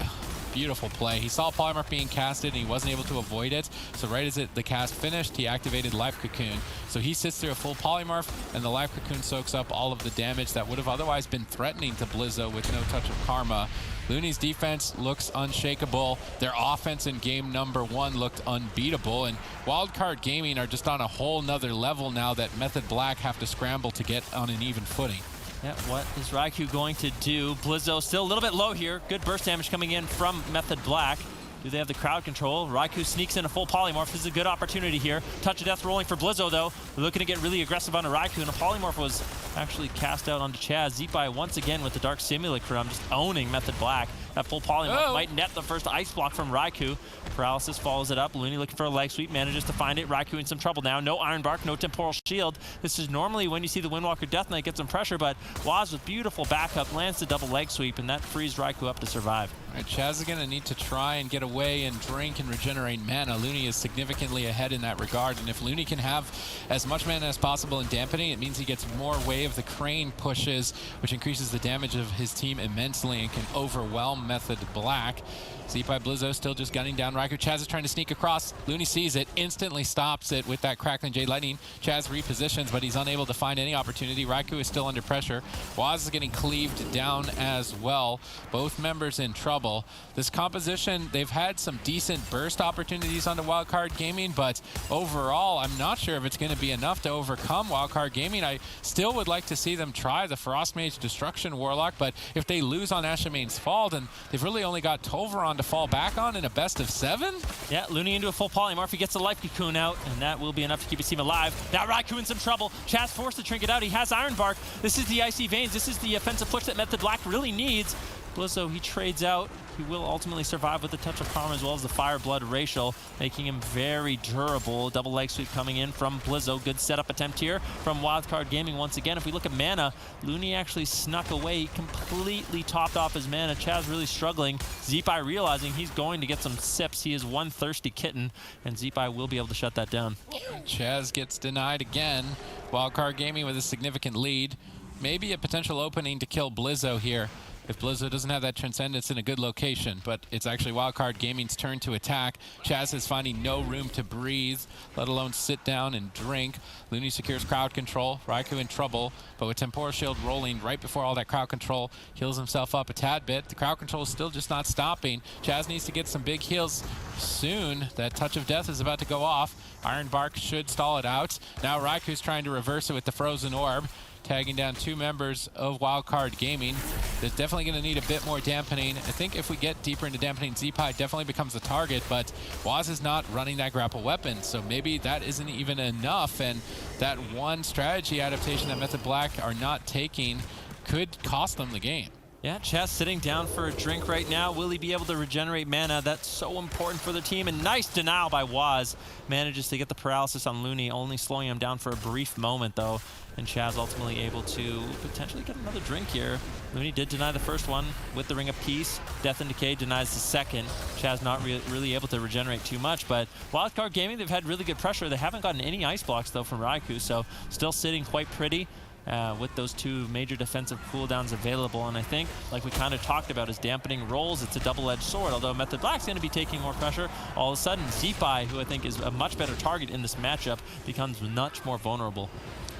beautiful play. He saw Polymorph being casted and he wasn't able to avoid it. So right as the cast finished, he activated Life Cocoon. So he sits through a full Polymorph and the Life Cocoon soaks up all of the damage that would have otherwise been threatening to Blizzo with no Touch of Karma. Looney's defense looks unshakable. Their offense in game number 1 looked unbeatable. And Wildcard Gaming are just on a whole nother level now that Method Black have to scramble to get on an even footing. Yeah, what is Raikou going to do? Blizzo still a little bit low here. Good burst damage coming in from Method Black. Do they have the crowd control? Raikou sneaks in a full Polymorph. This is a good opportunity here. Touch of Death rolling for Blizzo, though. They're looking to get really aggressive onto Raikou, and a Polymorph was actually cast out onto Chaz. Zeepai once again with the Dark Simulacrum, just owning Method Black. That full Polymorph might net the first Ice Block from Raikou. Paralysis follows it up. Looney looking for a leg sweep, manages to find it. Raikou in some trouble now. No Iron Bark, no Temporal Shield. This is normally when you see the Windwalker Death Knight get some pressure, but Waz with beautiful backup lands the double leg sweep, and that frees Raikou up to survive. All right, Chaz is going to need to try and get away and drink and regenerate mana. Looney is significantly ahead in that regard, and if Looney can have as much mana as possible in dampening, it means he gets more Way of the Crane pushes, which increases the damage of his team immensely and can overwhelm Method Black. Zeepai Blizzo still just gunning down Raikou. Chaz is trying to sneak across. Looney sees it, instantly stops it with that Crackling Jade Lightning. Chaz repositions, but he's unable to find any opportunity. Raikou is still under pressure. Waz is getting cleaved down as well. Both members in trouble. This composition, they've had some decent burst opportunities onto Wildcard Gaming, but overall, I'm not sure if it's going to be enough to overcome Wildcard Gaming. I still would like to see them try the Frost Mage Destruction Warlock, but if they lose on Ashamane's Fall, then they've really only got Toveron to fall back on in a best of 7? Yeah, Looney into a full Polymorph. He gets the Life Cocoon out, and that will be enough to keep his team alive. Now Raikou in some trouble. Chaz forced to trinket out. He has Iron Bark. This is the Icy Veins. This is the offensive push that Method Black really needs. Blizzo, he trades out. He will ultimately survive with the Touch of Karma as well as the Fire Blood Racial, making him very durable. Double leg sweep coming in from Blizzo. Good setup attempt here from Wildcard Gaming once again. If we look at mana, Looney actually snuck away. He completely topped off his mana. Chaz really struggling. Zeepai realizing he's going to get some sips. He is one thirsty kitten, and Zeepai will be able to shut that down. Chaz gets denied again. Wildcard Gaming with a significant lead. Maybe a potential opening to kill Blizzo here if Blizzo doesn't have that Transcendence in a good location, but it's actually Wildcard Gaming's turn to attack. Chaz is finding no room to breathe, let alone sit down and drink. Looney secures crowd control. Raikou in trouble, but with Temporal Shield rolling right before all that crowd control, heals himself up a tad bit. The crowd control is still just not stopping. Chaz needs to get some big heals soon. That Touch of Death is about to go off. Iron Bark should stall it out. Now Raikou's trying to reverse it with the Frozen Orb. tagging down 2 members of Wildcard Gaming. There's definitely going to need a bit more dampening. I think if we get deeper into dampening, Zeepai definitely becomes the target, but Waz is not running that grapple weapon, so maybe that isn't even enough, and that one strategy adaptation that Method Black are not taking could cost them the game. Yeah, Chess sitting down for a drink right now. Will he be able to regenerate mana? That's so important for the team. And nice denial by Waz. Manages to get the paralysis on Looney, only slowing him down for a brief moment, though. And Chaz ultimately able to potentially get another drink here. Looney did deny the first one with the Ring of Peace. Death and Decay denies the second. Chaz not really able to regenerate too much, but Wildcard Gaming, they've had really good pressure. They haven't gotten any ice blocks, though, from Raikou, so still sitting quite pretty. With those 2 major defensive cooldowns available. And I think, like we kind of talked about, as dampening rolls, it's a double-edged sword. Although Method Black's going to be taking more pressure, all of a sudden Zeepai, who I think is a much better target in this matchup, becomes much more vulnerable.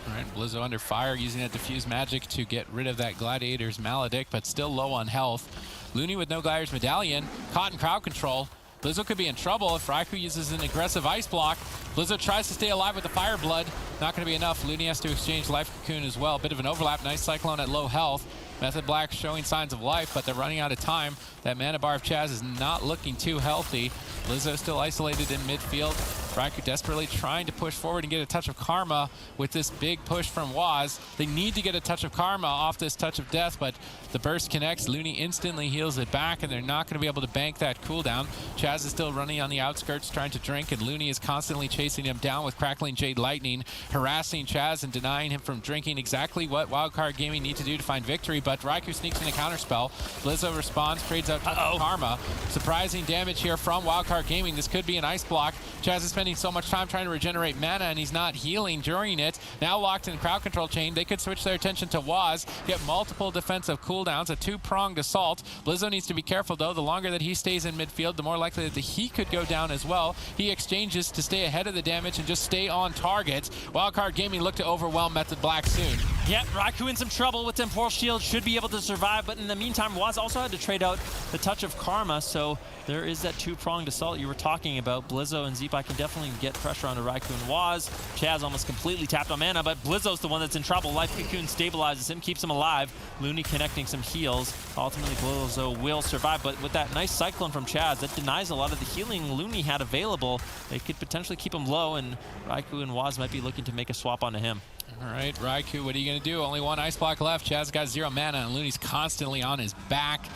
All right, Blizzo under fire, using that diffuse magic to get rid of that Gladiator's Maledict, but still low on health. Looney with no Gladiator's Medallion, caught in crowd control. Blizzo could be in trouble if Raikou uses an aggressive ice block. Blizzo tries to stay alive with the Fire Blood. Not going to be enough. Looney has to exchange Life Cocoon as well. Bit of an overlap. Nice Cyclone at low health. Method Black showing signs of life, but they're running out of time. That mana bar of Chaz is not looking too healthy. Blizzo still isolated in midfield. Raikou desperately trying to push forward and get a touch of Karma with this big push from Waz. They need to get a touch of Karma off this touch of death, but the burst connects. Looney instantly heals it back, and they're not going to be able to bank that cooldown. Chaz is still running on the outskirts trying to drink, and Looney is constantly chasing him down with Crackling Jade Lightning, harassing Chaz and denying him from drinking. Exactly what Wildcard Gaming need to do to find victory, but Raikou sneaks in a counterspell. Blizzo responds, trades out Karma. Surprising damage here from Wildcard Gaming. This could be an ice block. Chaz is spending so much time trying to regenerate mana, and he's not healing during it. Now locked in crowd control chain, they could switch their attention to Waz, get multiple defensive cooldowns, a 2-pronged assault. Blizzo needs to be careful, though. The longer that he stays in midfield, the more likely that he could go down as well. He exchanges to stay ahead of the damage and just stay on target. Wildcard Gaming look to overwhelm Method Black soon. Yep, Raikou in some trouble with Temporal Shield, should be able to survive, but in the meantime, Waz also had to trade out the Touch of Karma, so there is that 2-pronged assault you were talking about. Blizzo and Zeepai can definitely get pressure onto Raikou and Waz. Chaz almost completely tapped on mana, but Blizzo's the one that's in trouble. Life Cocoon stabilizes him, keeps him alive. Looney connecting some heals. Ultimately, Blizzo will survive, but with that nice Cyclone from Chaz, that denies a lot of the healing Looney had available. They could potentially keep him low, and Raikou and Waz might be looking to make a swap onto him. All right, Raikou, what are you going to do? Only 1 ice block left. Chaz got 0 mana, and Looney's constantly on his back,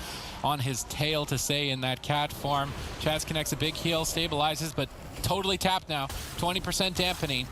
on his tail, to say, in that cat form. Chaz connects a big heal, stabilizes, but totally tapped now. 20% dampening.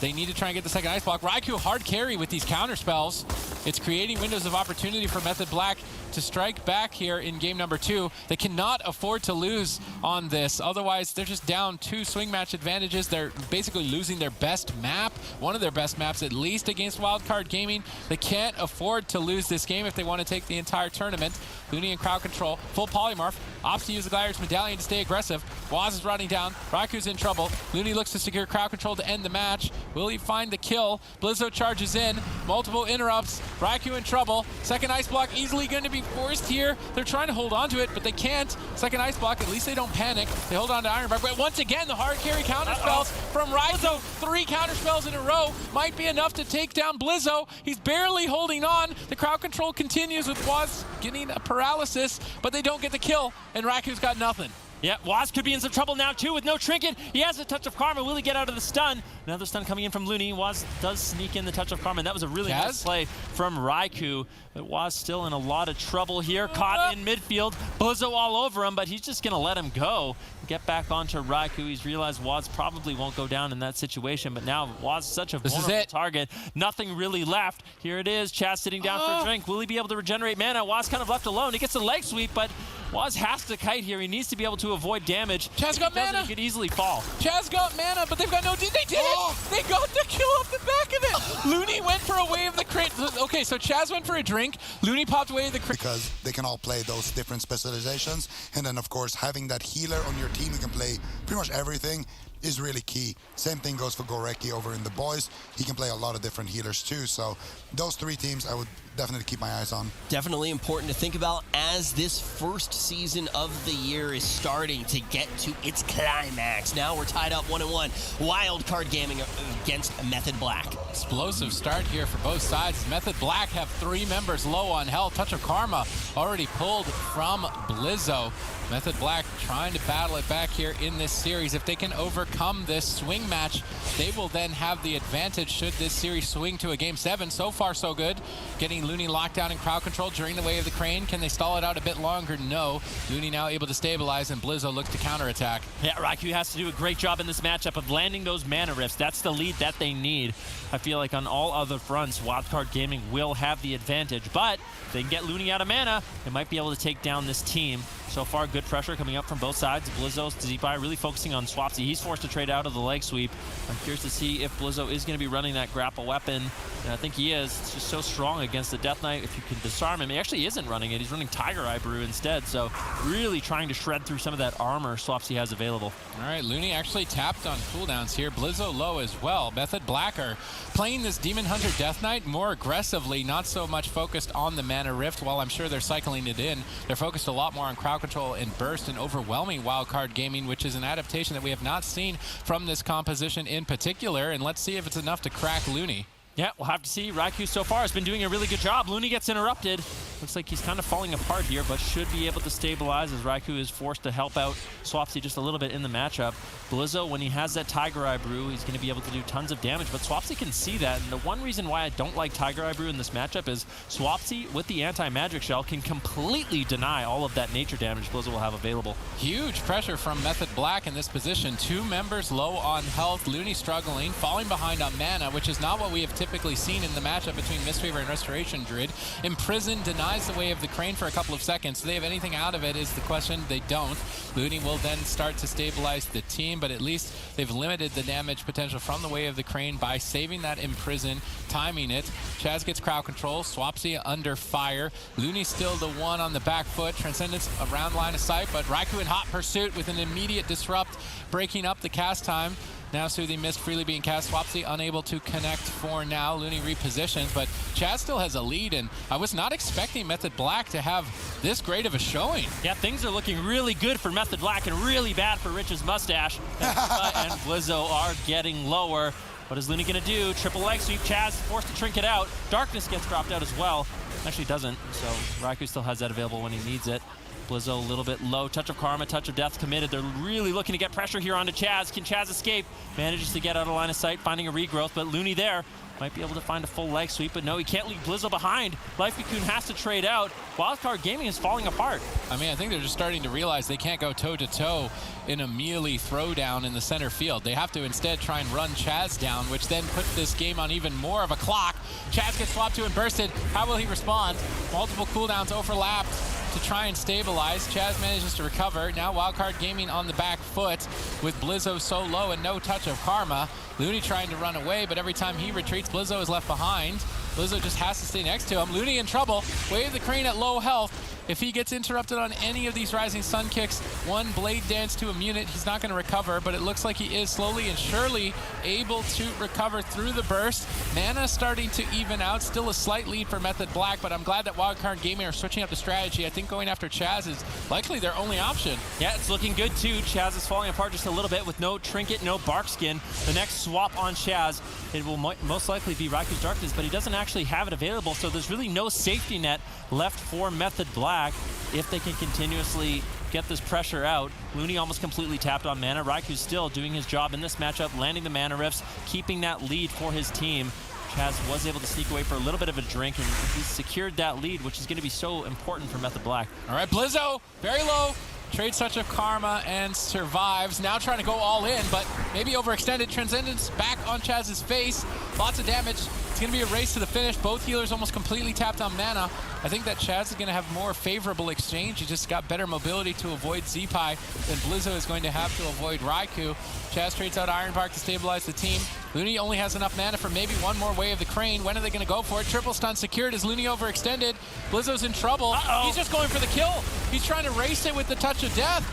They need to try and get the second ice block. Raikou hard carry with these counter spells. It's creating windows of opportunity for Method Black to strike back here in game number 2. They cannot afford to lose on this. Otherwise, they're just down 2 swing match advantages. They're basically losing their best map, one of their best maps at least, against Wildcard Gaming. They can't afford to lose this game if they want to take the entire tournament. Looney in crowd control, full polymorph. Opts to use the Gladiator's Medallion to stay aggressive. Waz is running down. Raikou's in trouble. Looney looks to secure crowd control to end the match. Will he find the kill? Blizzo charges in. Multiple interrupts. Raikou in trouble. Second ice block easily going to be forced here. They're trying to hold on to it, but they can't. Second ice block, at least they don't panic. They hold on to Ironbark, but once again, the hard carry counter spells from Raikou. 3 counter spells in a row might be enough to take down Blizzo. He's barely holding on. The crowd control continues with Waz getting a paralysis, but they don't get the kill, and Raikou's got nothing. Yeah, Waz could be in some trouble now, too, with no trinket. He has a Touch of Karma. Will he get out of the stun? Another stun coming in from Looney. Waz does sneak in the Touch of Karma, and that was a really nice play from Raikou. But Waz still in a lot of trouble here. Caught in midfield. Blizzo all over him, but he's just going to let him go. Get back onto Raikou. He's realized Waz probably won't go down in that situation, but now Waz is such a vulnerable target. Nothing really left. Here it is. Chaz sitting down for a drink. Will he be able to regenerate mana? Waz kind of left alone. He gets a leg sweep, but Waz has to kite here. He needs to be able to avoid damage. Chaz got mana. He could easily fall. Chaz got mana, but they've got no... They did it! They got the kill off the back of it! Looney went for a wave of the crit. Okay, so Chaz went for a drink. Looney popped away the crit. Because they can all play those different specializations. And then, of course, having that healer on your team who can play pretty much everything is really key. Same thing goes for Goreki over in the boys. He can play a lot of different healers too. So those 3 teams, I would definitely keep my eyes on. Definitely important to think about as this first season of the year is starting to get to its climax. Now we're tied up 1-1. Wildcard Gaming against Method Black. Explosive start here for both sides. Method Black have 3 members low on health. Touch of Karma already pulled from Blizzo. Method Black trying to battle it back here in this series. If they can overcome this swing match, they will then have the advantage should this series swing to a Game 7. So far, so good. Getting Looney locked down in crowd control during the wave of the crane. Can they stall it out a bit longer? No. Looney now able to stabilize, and Blizzo looks to counterattack. Yeah, Raikou has to do a great job in this matchup of landing those mana rifts. That's the lead that they need. I feel like on all other fronts, Wildcard Gaming will have the advantage, but if they can get Looney out of mana, they might be able to take down this team. So far, good pressure coming up from both sides. Blizzo, Zipai really focusing on Swapsy. He's forced to trade out of the leg sweep. I'm curious to see if Blizzo is going to be running that grapple weapon. And I think he is. It's just so strong against the Death Knight. If you can disarm him, he actually isn't running it. He's running Tiger Eye Brew instead. So really trying to shred through some of that armor Swapsy has available. All right, Looney actually tapped on cooldowns here. Blizzo low as well. Method Black are playing this Demon Hunter Death Knight more aggressively, not so much focused on the mana rift. While I'm sure they're cycling it in, they're focused a lot more on crowd control and burst and overwhelming Wildcard Gaming, which is an adaptation that we have not seen from this composition in particular. And let's see if it's enough to crack Looney. Yeah, we'll have to see. Raikou so far has been doing a really good job. Looney gets interrupted. Looks like he's kind of falling apart here, but should be able to stabilize as Raikou is forced to help out Swapsy just a little bit in the matchup. Blizzo, when he has that Tiger Eye Brew, he's going to be able to do tons of damage, but Swapsy can see that. And the one reason why I don't like Tiger Eye Brew in this matchup is Swapsy, with the anti-magic shell, can completely deny all of that nature damage Blizzo will have available. Huge pressure from Method Black in this position. 2 members low on health. Looney struggling, falling behind on mana, which is not what we have typically seen in the matchup between Mistweaver and Restoration Druid. Imprisoned denies the way of the crane for a couple of seconds. Do they have anything out of it is the question. They don't. Looney will then start to stabilize the team, but at least they've limited the damage potential from the way of the crane by saving that imprison, timing it. Chaz gets crowd control. Swapsy under fire. Looney still the one on the back foot. Transcendence around line of sight, but Raikou in hot pursuit with an immediate disrupt, breaking up the cast time. Now Soothing Mist freely being cast. Swapsy unable to connect for now. Looney repositions, but Chaz still has a lead, and I was not expecting Method Black to have this great of a showing. Yeah, things are looking really good for Method Black and really bad for Rich's mustache. And Blizzo are getting lower. What is Looney going to do? Triple leg sweep. Chaz forced to trinket out. Darkness gets dropped out as well. Actually doesn't, so Raikou still has that available when he needs it. Blizzo a little bit low. Touch of Karma, Touch of Death committed. They're really looking to get pressure here onto Chaz. Can Chaz escape? Manages to get out of line of sight, finding a regrowth, but Looney there. Might be able to find a full leg sweep, but no, he can't leave Blizzo behind. Life Cocoon has to trade out. Wildcard Gaming is falling apart. I mean, I think they're just starting to realize they can't go toe-to-toe in a melee throwdown in the center field. They have to instead try and run Chaz down, which then puts this game on even more of a clock. Chaz gets swapped to and bursted. How will he respond? Multiple cooldowns overlapped to try and stabilize. Chaz manages to recover. Now Wildcard Gaming on the back foot with Blizzo so low and no touch of Karma. Looney trying to run away, but every time he retreats, Blizzo is left behind. Blizzo just has to stay next to him. Looney in trouble. Wave the crane at low health. If he gets interrupted on any of these Rising Sun kicks, one blade dance to a unit, he's not going to recover, but it looks like he is slowly and surely able to recover through the burst. Mana starting to even out. Still a slight lead for Method Black, but I'm glad that Wildcard Gaming are switching up the strategy. I think going after Chaz is likely their only option. Yeah, it's looking good too. Chaz is falling apart just a little bit with no trinket, no bark skin. The next swap on Chaz, it will most likely be Raiku's Darkness, but he doesn't actually have it available, so there's really no safety net left for Method Black if they can continuously get this pressure out. Looney almost completely tapped on mana. Raiku's still doing his job in this matchup, landing the mana rifts, keeping that lead for his team. Chaz was able to sneak away for a little bit of a drink, and he secured that lead, which is going to be so important for Method Black. All right, Blizzo, very low. Trades Touch of Karma and survives. Now trying to go all in, but maybe overextended. Transcendence back on Chaz's face. Lots of damage. It's going to be a race to the finish. Both healers almost completely tapped on mana. I think that Chaz is going to have more favorable exchange. He just got better mobility to avoid Zipai than Blizzo is going to have to avoid Raikou. Chaz trades out Iron Bark to stabilize the team. Looney only has enough mana for maybe one more wave of the crane. When are they going to go for it? Triple stun secured as Looney overextended. Blizzo's in trouble. He's just going for the kill. He's trying to race it with the Touch of Death.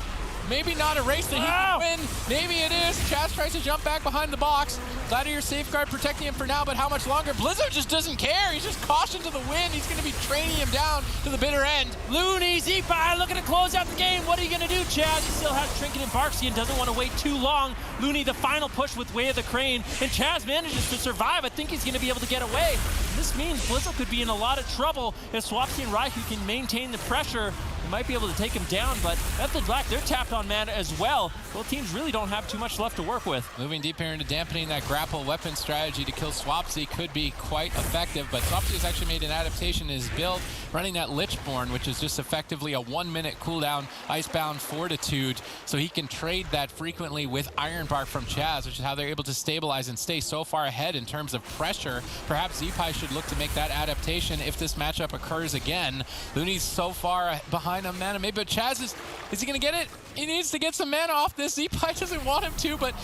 maybe not a race that he can win. Maybe it is. Chaz tries to jump back behind the box. Gladiator safeguard protecting him for now, but how much longer? Blizzo just doesn't care. He's just caution to the wind. He's going to be training him down to the bitter end. Looney, Zeepai looking to close out the game. What are you going to do, Chaz? He still has Trinket and Barksy and doesn't want to wait too long. Looney, the final push with Way of the Crane, and Chaz manages to survive. I think he's going to be able to get away. This means Blizzo could be in a lot of trouble if Swapsy and Raikou can maintain the pressure. They might be able to take him down, but Method Black, they're tapped on mana as well. Both teams really don't have too much left to work with. Moving deeper into dampening that grapple weapon strategy to kill Swapsy could be quite effective, but Swapsy has actually made an adaptation in his build, running that Lichborn, which is just effectively a 1-minute cooldown Icebound Fortitude, so he can trade that frequently with Iron Bark from Chaz, which is how they're able to stabilize and stay so far ahead in terms of pressure. Perhaps Zeepai should look to make that adaptation if this matchup occurs again. Looney's so far behind on mana, maybe, but Chaz is he gonna get it? He needs to get some mana off this. Zeepai doesn't want him to, but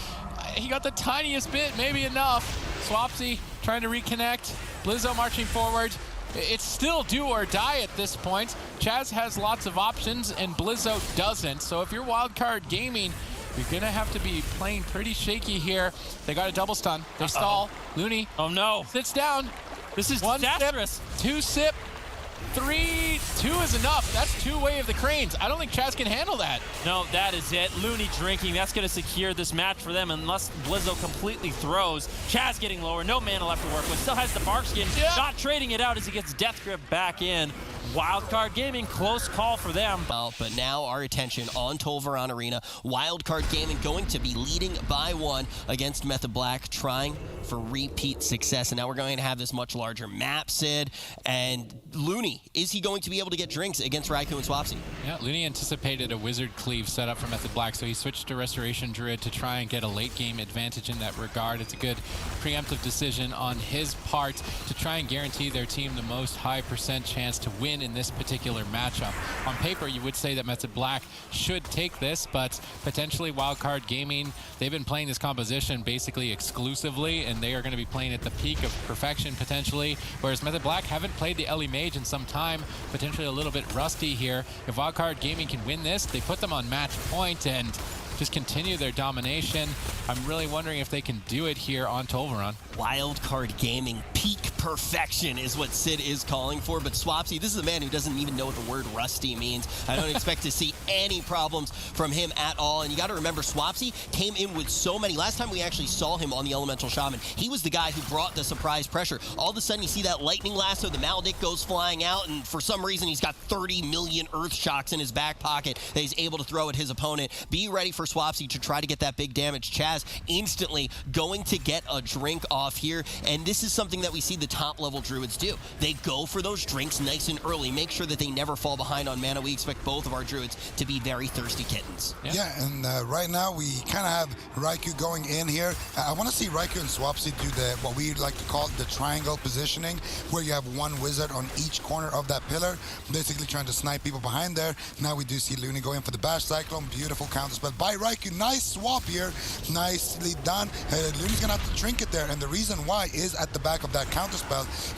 he got the tiniest bit, maybe enough. Swapsy trying to reconnect. Blizzo marching forward. It's still do or die at this point. Chaz has lots of options and Blizzo doesn't. So if you're Wildcard Gaming, you're gonna have to be playing pretty shaky here. They got a double stun. They stall. Looney. Oh no. Sits down. This is One disastrous. Sip, 2 sip. 3, 2 is enough. That's 2 Way of the Cranes. I don't think Chaz can handle that. No, that is it. Looney drinking. That's going to secure this match for them unless Blizzo completely throws. Chaz getting lower. No mana left to work with. Still has the Barkskin. Yeah. Not trading it out as he gets Death Grip back in. Wildcard Gaming, close call for them. Well, but now our attention on Tolvaron Arena. Wildcard Gaming going to be leading by 1 against Method Black, trying for repeat success. And now we're going to have this much larger map, Sid. And Looney, is he going to be able to get drinks against Raikou and Swapsy? Yeah, Looney anticipated a Wizard Cleave set up for Method Black, so he switched to Restoration Druid to try and get a late game advantage in that regard. It's a good preemptive decision on his part to try and guarantee their team the most high % chance to win in this particular matchup. On paper, you would say that Method Black should take this, but potentially Wildcard Gaming, they've been playing this composition basically exclusively, and they are going to be playing at the peak of perfection potentially, whereas Method Black haven't played the Ellie Mage in some time, potentially a little bit rusty here. If Wildcard Gaming can win this, they put them on match point and just continue their domination. I'm really wondering if they can do it here on Tolvaron. Wildcard Gaming peak perfection is what Sid is calling for, but Swapsy, this is a man who doesn't even know what the word rusty means. I don't expect to see any problems from him at all, and you got to remember, Swapsy came in with so many. Last time we actually saw him on the Elemental Shaman, he was the guy who brought the surprise pressure. All of a sudden, you see that lightning lasso, the Maledict goes flying out, and for some reason, he's got 30 million Earth Shocks in his back pocket that he's able to throw at his opponent. Be ready for Swapsy to try to get that big damage. Chaz instantly going to get a drink off here, and this is something that we see the top-level Druids do. They go for those drinks nice and early, make sure that they never fall behind on mana. We expect both of our Druids to be very thirsty kittens. Yeah, and right now we kind of have Raikou going in here. I want to see Raikou and Swapsy do what we like to call the triangle positioning, where you have one wizard on each corner of that pillar, basically trying to snipe people behind there. Now we do see Looney going for the Bash Cyclone. Beautiful counterspell by Raikou. Nice swap here. Nicely done. Looney's going to have to trinket there, and the reason why is at the back of that counterspell.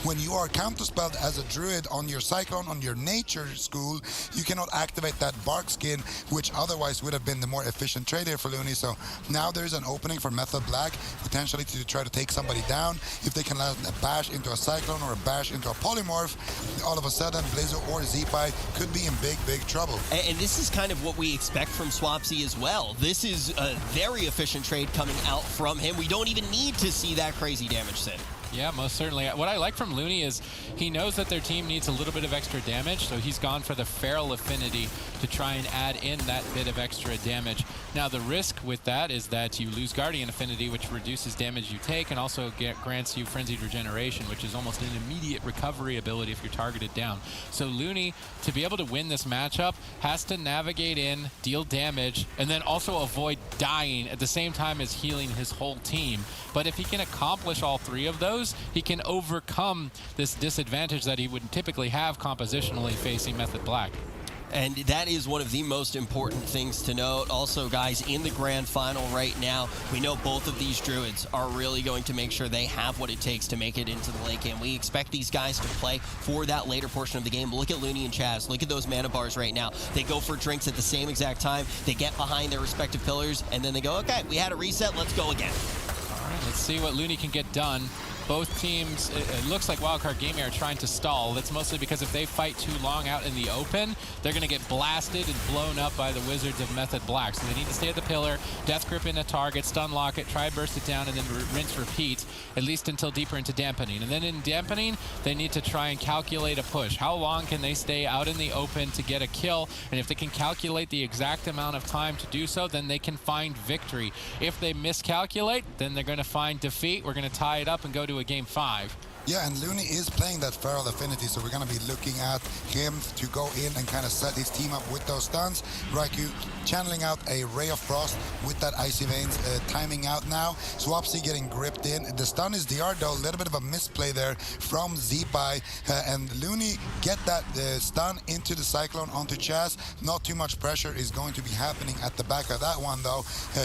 When you are counterspelled as a Druid on your Cyclone, on your Nature school, you cannot activate that Bark Skin, which otherwise would have been the more efficient trade here for Looney. So now there's an opening for Method Black, potentially to try to take somebody down. If they can land a Bash into a Cyclone or a Bash into a Polymorph, all of a sudden Blizzo or Zeepai could be in big, big trouble. And this is kind of what we expect from Swapsy as well. This is a very efficient trade coming out from him. We don't even need to see that crazy damage, Sid. Yeah, most certainly. What I like from Looney is he knows that their team needs a little bit of extra damage, so he's gone for the Feral Affinity to try and add in that bit of extra damage. Now, the risk with that is that you lose Guardian Affinity, which reduces damage you take, and also grants you Frenzied Regeneration, which is almost an immediate recovery ability if you're targeted down. So Looney, to be able to win this matchup, has to navigate in, deal damage, and then also avoid dying at the same time as healing his whole team. But if he can accomplish all 3 of those, he can overcome this disadvantage that he would typically have compositionally facing Method Black. And that is one of the most important things to note. Also, guys, in the grand final right now, we know both of these Druids are really going to make sure they have what it takes to make it into the late game. We expect these guys to play for that later portion of the game. Look at Looney and Chaz. Look at those mana bars right now. They go for drinks at the same exact time. They get behind their respective pillars, and then they go, okay, we had a reset, let's go again. All right, let's see what Looney can get done. Both teams, it looks like Wildcard Gaming are trying to stall. That's mostly because if they fight too long out in the open, they're going to get blasted and blown up by the Wizards of Method Black. So they need to stay at the pillar, Death Grip in a target, stun lock it, try burst it down, and then rinse repeat, at least until deeper into dampening. And then in dampening, they need to try and calculate a push. How long can they stay out in the open to get a kill? And if they can calculate the exact amount of time to do so, then they can find victory. If they miscalculate, then they're going to find defeat. We're going to tie it up and go to a game 5. Yeah, and Looney is playing that Feral Affinity, so we're going to be looking at him to go in and kind of set his team up with those stuns. Raikou channeling out a Ray of Frost with that Icy Veins timing out now. Swapsy getting gripped in. The stun is DR though, a little bit of a misplay there from Zeepai. And Looney get that stun into the Cyclone onto Chaz. Not too much pressure is going to be happening at the back of that one though.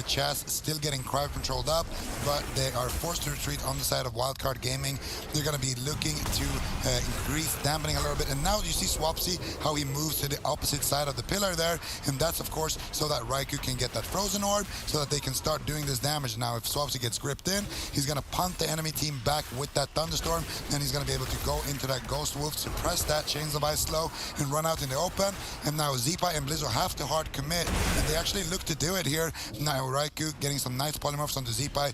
Chaz still getting crowd controlled up, but they are forced to retreat on the side of Wildcard Gaming. They're going to be looking to increase dampening a little bit, and now you see Swapsy how he moves to the opposite side of the pillar there, and that's of course so that Raikou can get that Frozen Orb so that they can start doing this damage. Now if Swapsy gets gripped in, he's going to punt the enemy team back with that Thunderstorm, and he's going to be able to go into that Ghost Wolf, suppress that Chains of Ice slow, and run out in the open. And now Zeepai and Blizzo have to hard commit, and they actually look to do it here. Now Raikou getting some nice polymorphs onto Zeepai,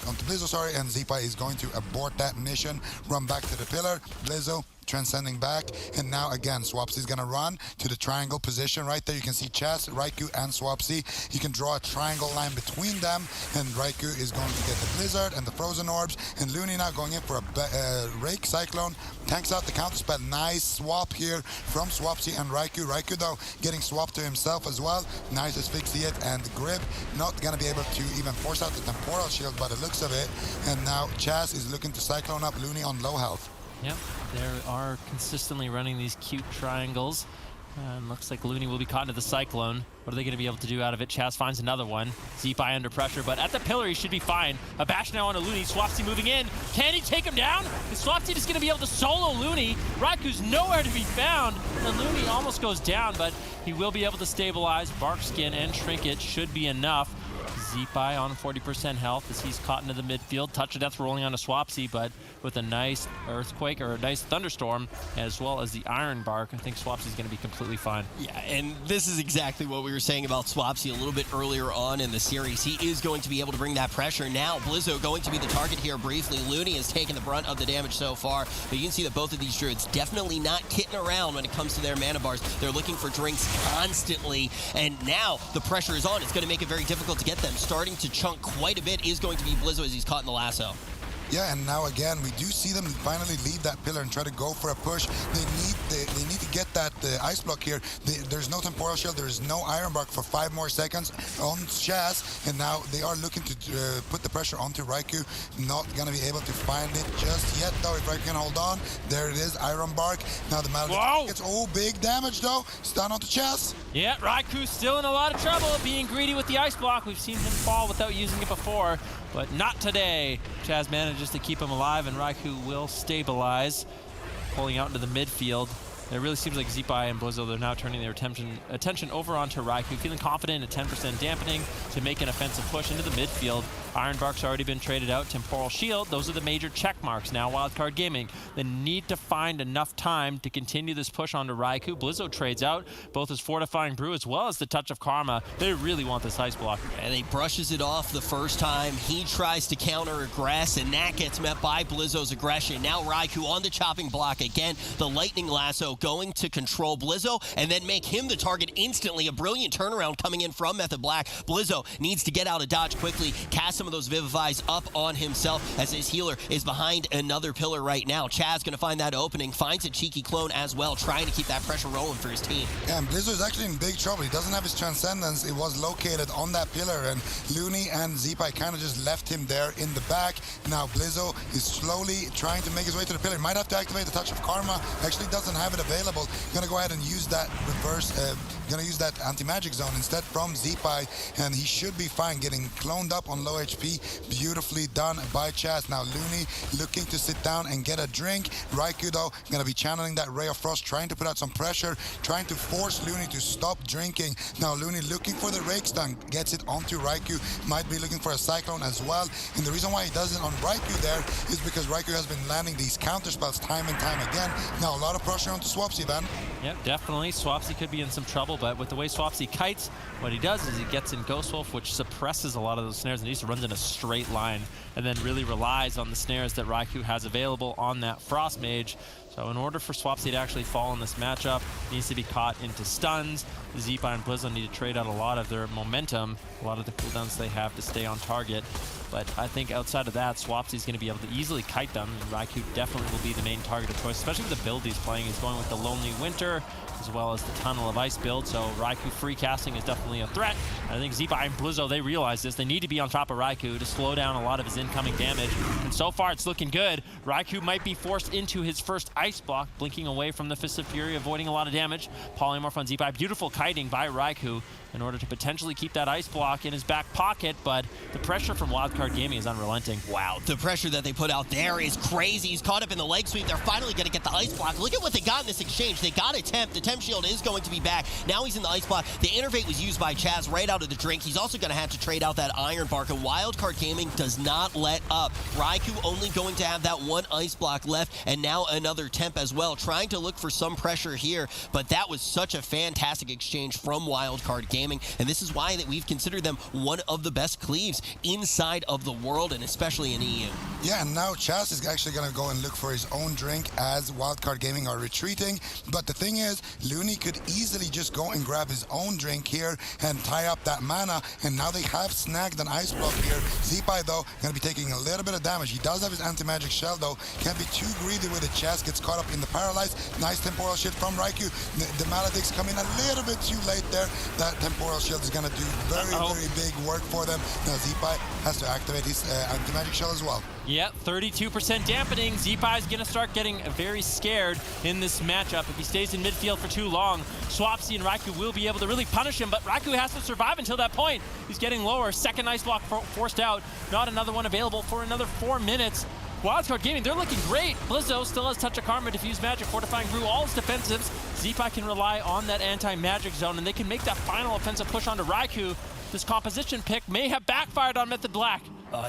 onto Blizzo, sorry, and Zeepai is going to abort that mission, run back to the pillar. Blizzo transcending back, and now again Swapsy's gonna run to the triangle position right there. You can see Chaz, Raikou, and Swapsy. You can draw a triangle line between them, and Raikou is going to get the Blizzard and the Frozen Orbs, and Looney now going in for a Rake Cyclone, tanks out the counter spell. Nice swap here from Swapsy and Raikou. Raikou though getting swapped to himself as well. Nice asphyxiate and grip, not gonna be able to even force out the Temporal Shield by the looks of it, and now Chaz is looking to Cyclone up Looney on low health. Yep, they are consistently running these cute triangles. And looks like Looney will be caught into the Cyclone. What are they going to be able to do out of it? Chaz finds another one. Zeepai under pressure, but at the pillar he should be fine. A bash now onto Looney. Swapsy moving in. Can he take him down? Is Swapsy just going to be able to solo Looney? Raiku's nowhere to be found. And Looney almost goes down, but he will be able to stabilize. Bark Skin and Trinket should be enough. Zeepai on 40% health as he's caught into the midfield. Touch of Death rolling onto Swapsy, but with a nice Earthquake or a nice Thunderstorm, as well as the Iron Bark, I think Swapsy's going to be completely fine. Yeah, and this is exactly what we were saying about Swapsy a little bit earlier on in the series. He is going to be able to bring that pressure. Now, Blizzo going to be the target here briefly. Looney has taken the brunt of the damage so far, but you can see that both of these Druids definitely not kidding around when it comes to their mana bars. They're looking for drinks constantly, and now the pressure is on. It's going to make it very difficult to get them. Starting to chunk quite a bit is going to be Blizzo as he's caught in the lasso. Yeah, and now again, we do see them finally leave that pillar and try to go for a push. They need to get that ice block here. There's no Temporal Shield, there's no Iron Bark for 5 more seconds on Chaz, and now they are looking to put the pressure onto Raikou. Not gonna be able to find it just yet though. If Raikou can hold on, there it is, Iron Bark. Now the Malediction gets big damage though. Stun onto Chaz. Yeah, Raiku's still in a lot of trouble, being greedy with the ice block. We've seen him fall without using it before, but not today. Chaz manages to keep him alive, and Raikou will stabilize, pulling out into the midfield. It really seems like Zeepai and Blizzo, they're now turning their attention over onto Raikou, feeling confident in 10% dampening to make an offensive push into the midfield. Iron Bark's already been traded out. Temporal Shield, those are the major check marks. Now Wildcard Gaming, they need to find enough time to continue this push onto Raikou. Blizzo trades out both his Fortifying Brew as well as the Touch of Karma. They really want this ice block. And he brushes it off the first time. He tries to counter-aggress, and that gets met by Blizzo's aggression. Now Raikou on the chopping block again. The Lightning Lasso going to control Blizzo and then make him the target instantly. A brilliant turnaround coming in from Method Black. Blizzo needs to get out of dodge quickly. Cast him some of those Vivifies up on himself as his healer is behind another pillar right now. Chaz going to find that opening, finds a cheeky clone as well, trying to keep that pressure rolling for his team. Yeah, and Blizzard is actually in big trouble. He doesn't have his Transcendence. It was located on that pillar, and Looney and Zeepai kind of just left him there in the back. Now Blizzo is slowly trying to make his way to the pillar. He might have to activate the Touch of Karma. Actually doesn't have it available. Gonna go ahead and use that reverse, gonna use that anti-magic zone instead from Zeepai, and he should be fine, getting cloned up on low HP. Beautifully done by Chaz. Now Looney looking to sit down and get a drink. Raikou though, gonna be channeling that Ray of Frost, trying to put out some pressure, trying to force Looney to stop drinking. Now Looney looking for the Rake Stun, gets it onto Raikou, might be looking for a Cyclone as well. And the reason why he does it on Raikou there is because Raikou has been landing these counter spells time and time again. Now a lot of pressure onto Swapsy, Van. Yep, definitely. Swapsy could be in some trouble, but with the way Swapsy kites, what he does is he gets in Ghost Wolf, which suppresses a lot of those snares, and he just runs in a straight line and then really relies on the snares that Raikou has available on that Frost Mage. So in order for Swapsy to actually fall in this matchup, he needs to be caught into stuns. Zeepai and Blizzo need to trade out a lot of their momentum, a lot of the cooldowns they have to stay on target. But I think outside of that, Swapsy's going to be able to easily kite them, and Raikou definitely will be the main target of choice, especially with the build he's playing. He's going with the Lonely Winter, as well as the Tunnel of Ice build, so Raikou free casting is definitely a threat. I think Zeepai and Blizzo, they realize this. They need to be on top of Raikou to slow down a lot of his incoming damage, and so far it's looking good. Raikou might be forced into his first Ice block, blinking away from the Fist of Fury, avoiding a lot of damage. Polymorph on Zeepai, beautiful kiting by Raikou in order to potentially keep that Ice block in his back pocket, but the pressure from Wildcard Gaming is unrelenting. Wow, the pressure that they put out there is crazy. He's caught up in the leg sweep. They're finally going to get the Ice block. Look at what they got in this exchange. They got a temp. The temp shield is going to be back. Now he's in the Ice block. The Innervate was used by Chaz right out of the drink. He's also going to have to trade out that Iron Bark, and Wildcard Gaming does not let up. Raikou only going to have that one Ice block left, and now another temp as well, trying to look for some pressure here, but that was such a fantastic exchange from Wildcard Gaming, and this is why that we've considered them one of the best Cleaves inside of the world, and especially in EU. Yeah, and now Chaz is actually going to go and look for his own drink as Wildcard Gaming are retreating. But the thing is, Looney could easily just go and grab his own drink here and tie up that mana, and now they have snagged an Ice block here. Zeepai, though, going to be taking a little bit of damage. He does have his anti-magic shell, though. Can't be too greedy with it. Chaz gets caught up in the Paralyze. Nice temporal shield from Raikou. The Maledicts come in a little bit too late there. That temporal shield is going to do very, very big work for them. Now Zeepai has to activate his anti-magic shell as well. Yeah, 32% dampening. Zeepai is going to start getting very scared in this matchup. If he stays in midfield for too long, Swapsy and Raikou will be able to really punish him, but Raikou has to survive until that point. He's getting lower. Second Ice block forced out. Not another one available for another 4 minutes. Wildcard Gaming, they're looking great. Blizzo still has Touch of Karma, Diffuse Magic, Fortifying Brew, all his defensives. Zeepai can rely on that anti-magic zone, and they can make that final offensive push onto Raikou. This composition pick may have backfired on Method Black.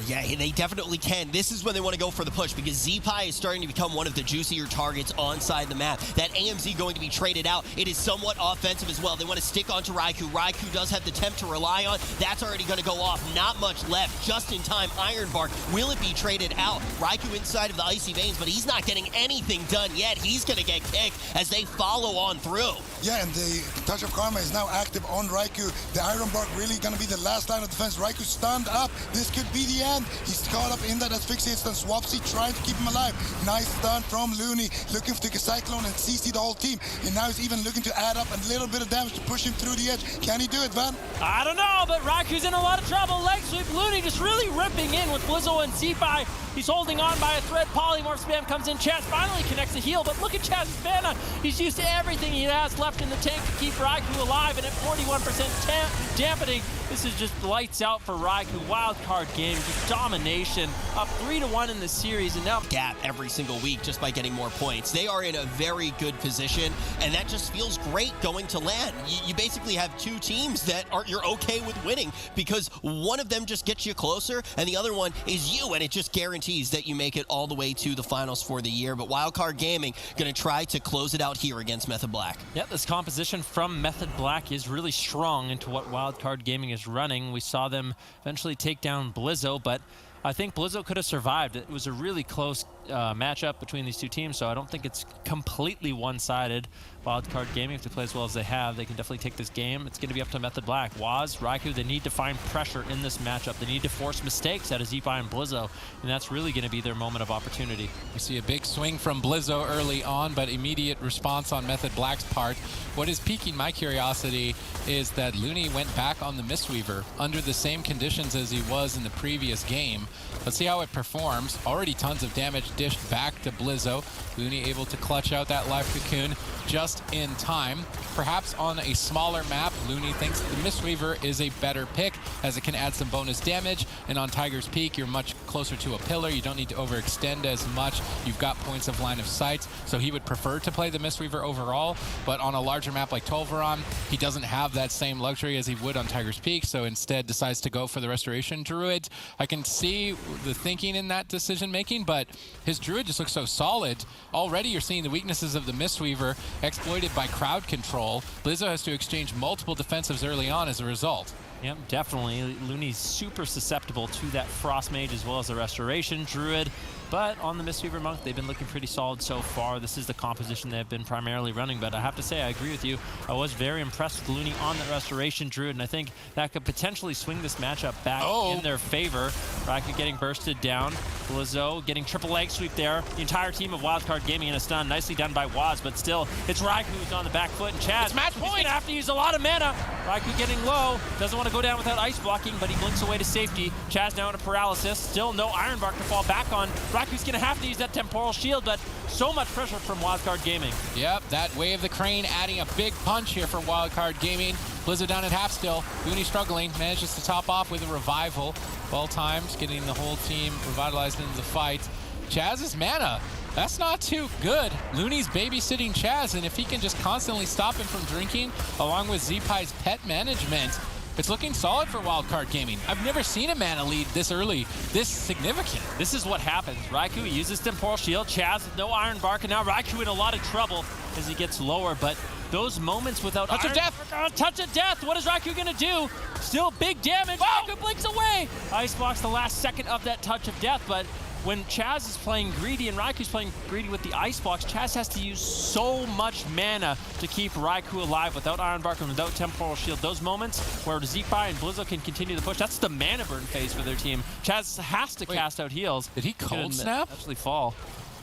Yeah, they definitely can. This is when they want to go for the push, because Zeepai is starting to become one of the juicier targets onside the map. That AMZ going to be traded out. It is somewhat offensive as well. They want to stick onto Raikou. Raikou does have the temp to rely on. That's already going to go off. Not much left. Just in time, Iron Bark. Will it be traded out? Raikou inside of the Icy Veins, but he's not getting anything done yet. He's going to get kicked as they follow on through. Yeah, and the Touch of Karma is now active on Raikou. The Iron Bark really going to be the last line of defense. Raikou stunned up. This could be the end. He's caught up in that asphyxiate stun. Swapsy trying to keep him alive. Nice stun from Looney, looking to take a Cyclone and CC the whole team. And now he's even looking to add up a little bit of damage to push him through the edge. Can he do it, Van? I don't know, but Raiku's in a lot of trouble. Leg sweep. Looney just really ripping in with Blizzo and Zeepai. He's holding on by a thread. Polymorph spam comes in. Chaz finally connects the heal, but look at Chaz's mana. He's used everything he has left in the tank to keep Raikou alive, and at 41% dampening, this is just lights out for Raikou. Wildcard Game, just domination. Up 3-1 in the series, and now gap every single week just by getting more points. They are in a very good position, and that just feels great going to LAN. You basically have two teams that you're okay with winning, because one of them just gets you closer, and the other one is you, and it just guarantees that you make it all the way to the finals for the year. But Wildcard Gaming going to try to close it out here against Method Black. Yeah, this composition from Method Black is really strong into what Wildcard Gaming is running. We saw them eventually take down Blizzo, but I think Blizzo could have survived. It was a really close matchup between these two teams, so I don't think it's completely one-sided. Wildcard Gaming, if they play as well as they have, they can definitely take this game. It's going to be up to Method Black. Waz, Raikou, they need to find pressure in this matchup. They need to force mistakes out of Zeepai and Blizzo, and that's really going to be their moment of opportunity. We see a big swing from Blizzo early on, but immediate response on Method Black's part. What is piquing my curiosity is that Looney went back on the Mistweaver under the same conditions as he was in the previous game. Let's see how it performs. Already tons of damage dished back to Blizzo. Looney able to clutch out that live cocoon just in time. Perhaps on a smaller map, Looney thinks the Mistweaver is a better pick as it can add some bonus damage. And on Tiger's Peak, you're much closer to a pillar. You don't need to overextend as much. You've got points of line of sight. So he would prefer to play the Mistweaver overall. But on a larger map like Tolvaron, he doesn't have that same luxury as he would on Tiger's Peak. So instead decides to go for the Restoration Druid. I can see the thinking in that decision making, but his Druid just looks so solid. Already you're seeing the weaknesses of the Mistweaver exploited by crowd control. Blizzo has to exchange multiple defensives early on as a result. Yep, definitely. Looney's super susceptible to that Frost Mage as well as the Restoration Druid. But on the Mistweaver Monk, they've been looking pretty solid so far. This is the composition they've been primarily running. But I have to say, I agree with you. I was very impressed with Looney on the Restoration Druid, and I think that could potentially swing this matchup back in their favor. Raikou getting bursted down. Blizzo getting triple leg sweep there. The entire team of Wildcard Gaming in a stun. Nicely done by Waz, but still, it's Raikou who's on the back foot. And Chaz, it's match point. He's gonna have to use a lot of mana. Raikou getting low. Doesn't want to go down without ice blocking, but he blinks away to safety. Chaz now in a paralysis. Still no Iron Bark to fall back on. Raikou's gonna have to use that temporal shield, but so much pressure from Wildcard Gaming. Yep, that Way of the Crane adding a big punch here for Wildcard Gaming. Blizzo down at half still. Looney struggling, manages to top off with a revival. Well timed, getting the whole team revitalized into the fight. Chaz's mana, that's not too good. Looney's babysitting Chaz, and if he can just constantly stop him from drinking, along with Zeepai's pet management, it's looking solid for Wildcard Gaming. I've never seen a mana lead this early, this significant. This is what happens. Raikou uses Temporal Shield, Chaz with no Iron Bark, and now Raikou in a lot of trouble as he gets lower, but those moments without Touch Iron of Death! Touch of Death! What is Raikou gonna do? Still big damage, Raikou blinks away! Ice blocks the last second of that Touch of Death, but when Chaz is playing greedy and Raikou's playing greedy with the ice blocks, Chaz has to use so much mana to keep Raikou alive without Iron Bark and without Temporal Shield. Those moments where Zeepai and Blizzo can continue the push, that's the mana burn phase for their team. Chaz has to cast out heals. Did he cold snap? Actually fall.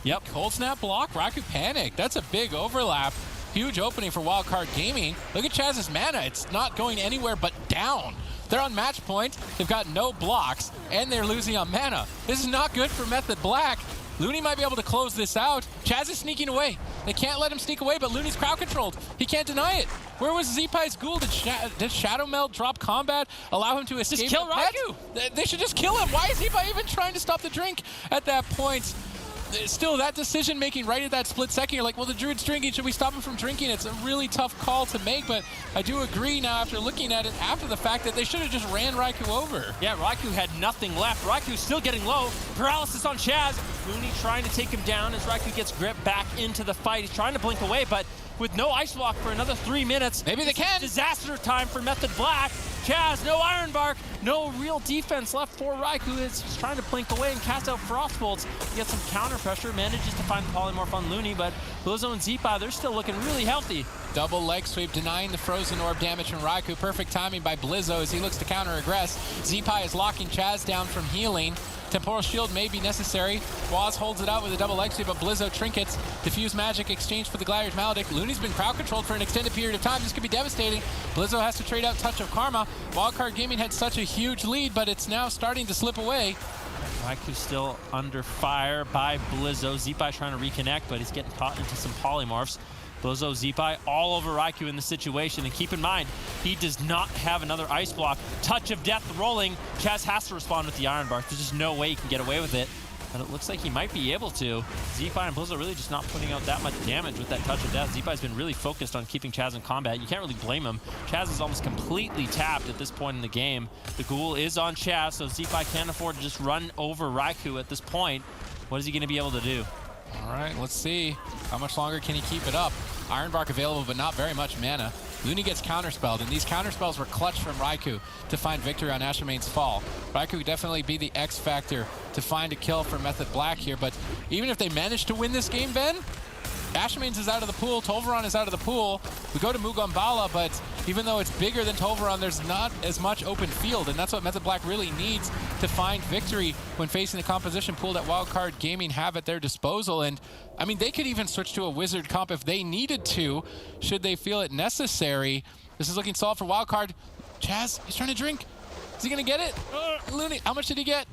Yep. Cold snap block, Raikou panic. That's a big overlap. Huge opening for Wildcard Gaming. Look at Chaz's mana. It's not going anywhere but down. They're on match point, they've got no blocks, and they're losing on mana. This is not good for Method Black. Looney might be able to close this out. Chaz is sneaking away. They can't let him sneak away, but Looney's crowd controlled. He can't deny it. Where was Zeepai's Ghoul? Did Shadow Meld drop combat, allow him to escape? Just kill Raikou! They should just kill him. Why is Zeepai even trying to stop the drink at that point? Still, that decision making right at that split second, you're like, well, the Druid's drinking, should we stop him from drinking? It's a really tough call to make, but I do agree now after looking at it after the fact that they should have just ran Raikou over. Yeah, Raikou had nothing left. Raikou's still getting low. Paralysis on Chaz. Looney trying to take him down as Raikou gets gripped back into the fight. He's trying to blink away, but with no ice block for another 3 minutes. Maybe they can. Disaster time for Method Black. Chaz, no Iron Bark, no real defense left for Raikou. He's trying to blink away and cast out Frost Bolts. He gets some counter pressure, manages to find the Polymorph on Looney, but Blizzo and Zeepai, they're still looking really healthy. Double leg sweep, denying the Frozen Orb damage from Raikou. Perfect timing by Blizzo as he looks to counter-aggress. Zeepai is locking Chaz down from healing. Temporal Shield may be necessary. Waz holds it out with a double leg sweep, but Blizzo trinkets. Diffuse Magic exchange for the Glidier's Maledict. Looney's been crowd controlled for an extended period of time. This could be devastating. Blizzo has to trade out Touch of Karma. Wildcard Gaming had such a huge lead, but it's now starting to slip away. Raikou's still under fire by Blizzo. Zeepai trying to reconnect, but he's getting caught into some polymorphs. Blizzo, Zeepai all over Raikou in this situation, and keep in mind, he does not have another ice block. Touch of Death rolling. Chaz has to respond with the Iron Bark. There's just no way he can get away with it, but it looks like he might be able to. Zeepai and Blizzo really just not putting out that much damage with that Touch of Death. Zeepai's been really focused on keeping Chaz in combat. You can't really blame him. Chaz is almost completely tapped at this point in the game. The Ghoul is on Chaz, so Zeepai can't afford to just run over Raikou at this point. What is he going to be able to do? All right, let's see. How much longer can he keep it up? Iron Bark available, but not very much mana. Looney gets counterspelled, and these counterspells were clutch from Raikou to find victory on Ashamane's fall. Raikou would definitely be the X factor to find a kill for Method Black here, but even if they manage to win this game, Ben, Ashamane's is out of the pool, Tolvaron is out of the pool. We go to Mugambala, but even though it's bigger than Tolvaron, there's not as much open field, and that's what Method Black really needs to find victory when facing the composition pool that Wildcard Gaming have at their disposal. And I mean, they could even switch to a Wizard comp if they needed to, should they feel it necessary. This is looking solid for Wildcard. Chaz, he's trying to drink. Is he gonna get it? Looney, how much did he get?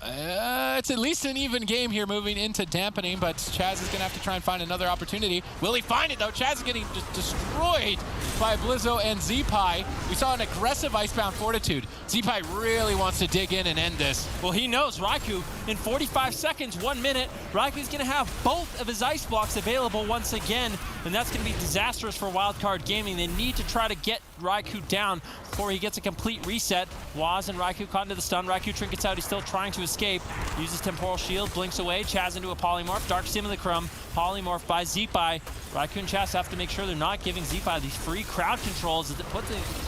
It's at least an even game here moving into dampening, but Chaz is going to have to try and find another opportunity. Will he find it, though? Chaz is getting destroyed by Blizzo and Zeepai. We saw an aggressive Icebound Fortitude. Zeepai really wants to dig in and end this. Well, he knows Raikou in 45 seconds, 1 minute, Raikou's going to have both of his ice blocks available once again, and that's going to be disastrous for Wildcard Gaming. They need to try to get Raikou down before he gets a complete reset. Waz and Raikou caught into the stun. Raikou trinkets out. He's still trying to escape. Uses Temporal Shield, blinks away. Chaz into a Polymorph. Dark Simulacrum. Polymorph by Zeepai. Raikou and Chaz have to make sure they're not giving Zeepai these free crowd controls that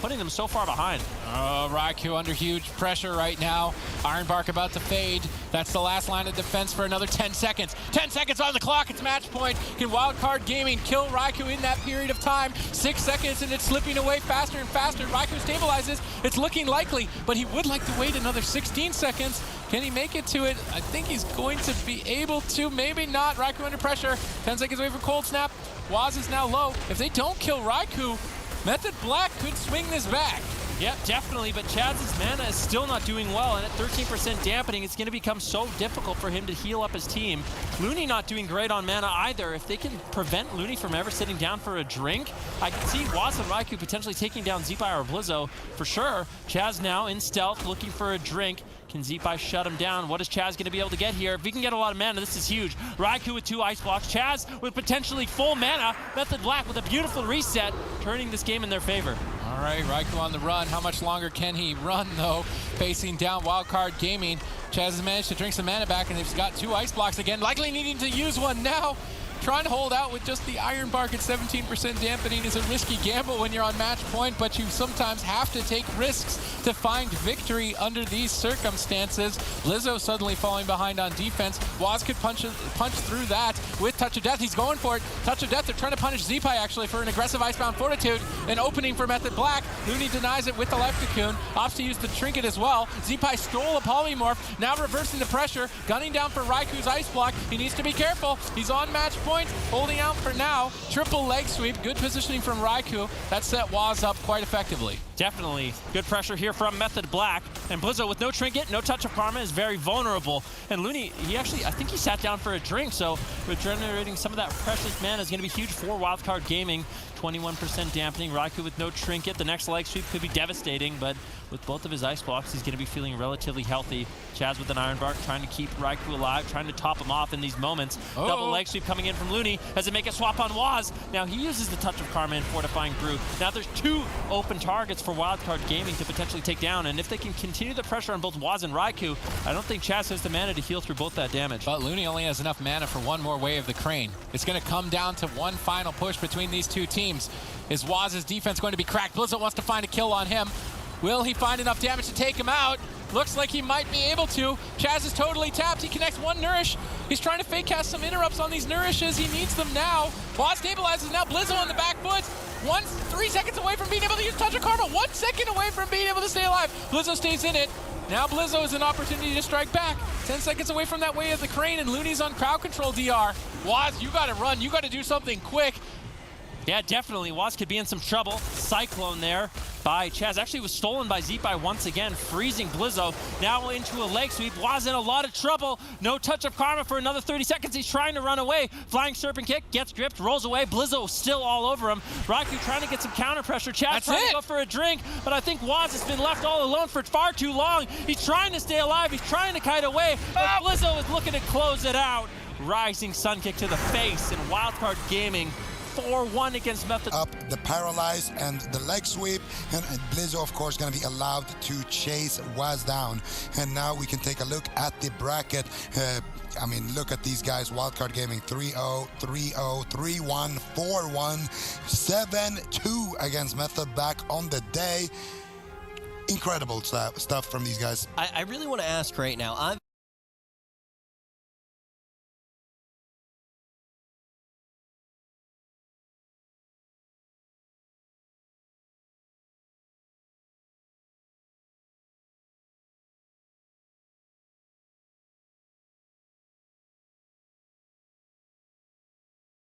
putting them so far behind. Oh, Raikou under huge pressure right now. Ironbark about to fade. That's the last line of defense for another 10 seconds. 10 seconds on the clock. It's match point. Can Wildcard Gaming kill Raikou in that period of time? 6 seconds and it's slipping away faster and faster. Raikou stabilizes. It's looking likely, but he would like to wait another 16 seconds. Can he make it to it? I think he's going to be able to. Maybe not. Raikou under pressure. 10 seconds away from Cold Snap. Waz is now low. If they don't kill Raikou, Method Black could swing this back. Yeah, definitely, but Chaz's mana is still not doing well, and at 13% dampening, it's going to become so difficult for him to heal up his team. Looney not doing great on mana either. If they can prevent Looney from ever sitting down for a drink, I can see Waz and Raikou potentially taking down Zeepai or Blizzo for sure. Chaz now in stealth, looking for a drink. Can Zeepai shut him down? What is Chaz going to be able to get here? If he can get a lot of mana, this is huge. Raikou with 2 ice blocks. Chaz with potentially full mana. Method Black with a beautiful reset, turning this game in their favor. All right, Raikou on the run. How much longer can he run, though? Facing down Wildcard Gaming. Chaz has managed to drink some mana back, and they've got 2 ice blocks again. Likely needing to use one now. Trying to hold out with just the Iron Bark at 17% dampening is a risky gamble when you're on match point, but you sometimes have to take risks to find victory under these circumstances. Blizzo suddenly falling behind on defense. Waz could punch through that with Touch of Death. He's going for it. Touch of Death. They're trying to punish Zeepai actually for an aggressive Icebound Fortitude. An opening for Method Black. Looney denies it with the Life Cocoon. Opts to use the Trinket as well. Zeepai stole a Polymorph. Now reversing the pressure. Gunning down for Raikou's Ice Block. He needs to be careful. He's on match point. Holding out for now. Triple leg sweep. Good positioning from Raikou. That set Waz up quite effectively. Definitely. Good pressure here from Method Black. And Blizzo with no trinket, no touch of karma is very vulnerable. And Looney, he actually, I think he sat down for a drink, so regenerating some of that precious mana is going to be huge for Wildcard Gaming. 21% dampening. Raikou with no trinket. The next leg sweep could be devastating, but with both of his ice blocks, he's going to be feeling relatively healthy. Chaz with an Iron Bark trying to keep Raikou alive, trying to top him off in these moments. Double leg sweep coming in from Looney as they make a swap on Waz. Now he uses the Touch of Karma and Fortifying Brew. Now there's 2 open targets for Wildcard Gaming to potentially take down, and if they can continue the pressure on both Waz and Raikou, I don't think Chaz has the mana to heal through both that damage. But Looney only has enough mana for one more Way of the Crane. It's going to come down to one final push between these 2 teams. Is Waz's defense going to be cracked? Blizzo wants to find a kill on him. Will he find enough damage to take him out? Looks like he might be able to. Chaz is totally tapped. He connects 1 Nourish. He's trying to fake cast some interrupts on these Nourishes. He needs them now. Waz stabilizes now. Blizzo on the back foot. 3 seconds away from being able to use Touch of Karma. 1 second away from being able to stay alive. Blizzo stays in it. Now Blizzo is an opportunity to strike back. 10 seconds away from that Way of the Crane, and Looney's on crowd control DR. Waz, you got to run. You got to do something quick. Yeah, definitely. Waz could be in some trouble. Cyclone there by Chaz. Actually was stolen by Zeepai once again, freezing Blizzo. Now into a leg sweep. Waz in a lot of trouble. No Touch of Karma for another 30 seconds. He's trying to run away. Flying Serpent Kick, gets gripped, rolls away. Blizzo still all over him. Raikou trying to get some counter pressure. Chaz trying to go for a drink, but I think Waz has been left all alone for far too long. He's trying to stay alive. He's trying to kite away, but Blizzo is looking to close it out. Rising Sun Kick to the face, and Wildcard Gaming 4-1 against Method. Up the paralyze and the leg sweep, and Blizzo of course going to be allowed to chase Waz down. And now we can take a look at the bracket. I mean, look at these guys. Wildcard Gaming 3-0, 3-0, 3-1, 4-1, 7-2 against Method back on the day. Incredible stuff from these guys. I really want to ask right now.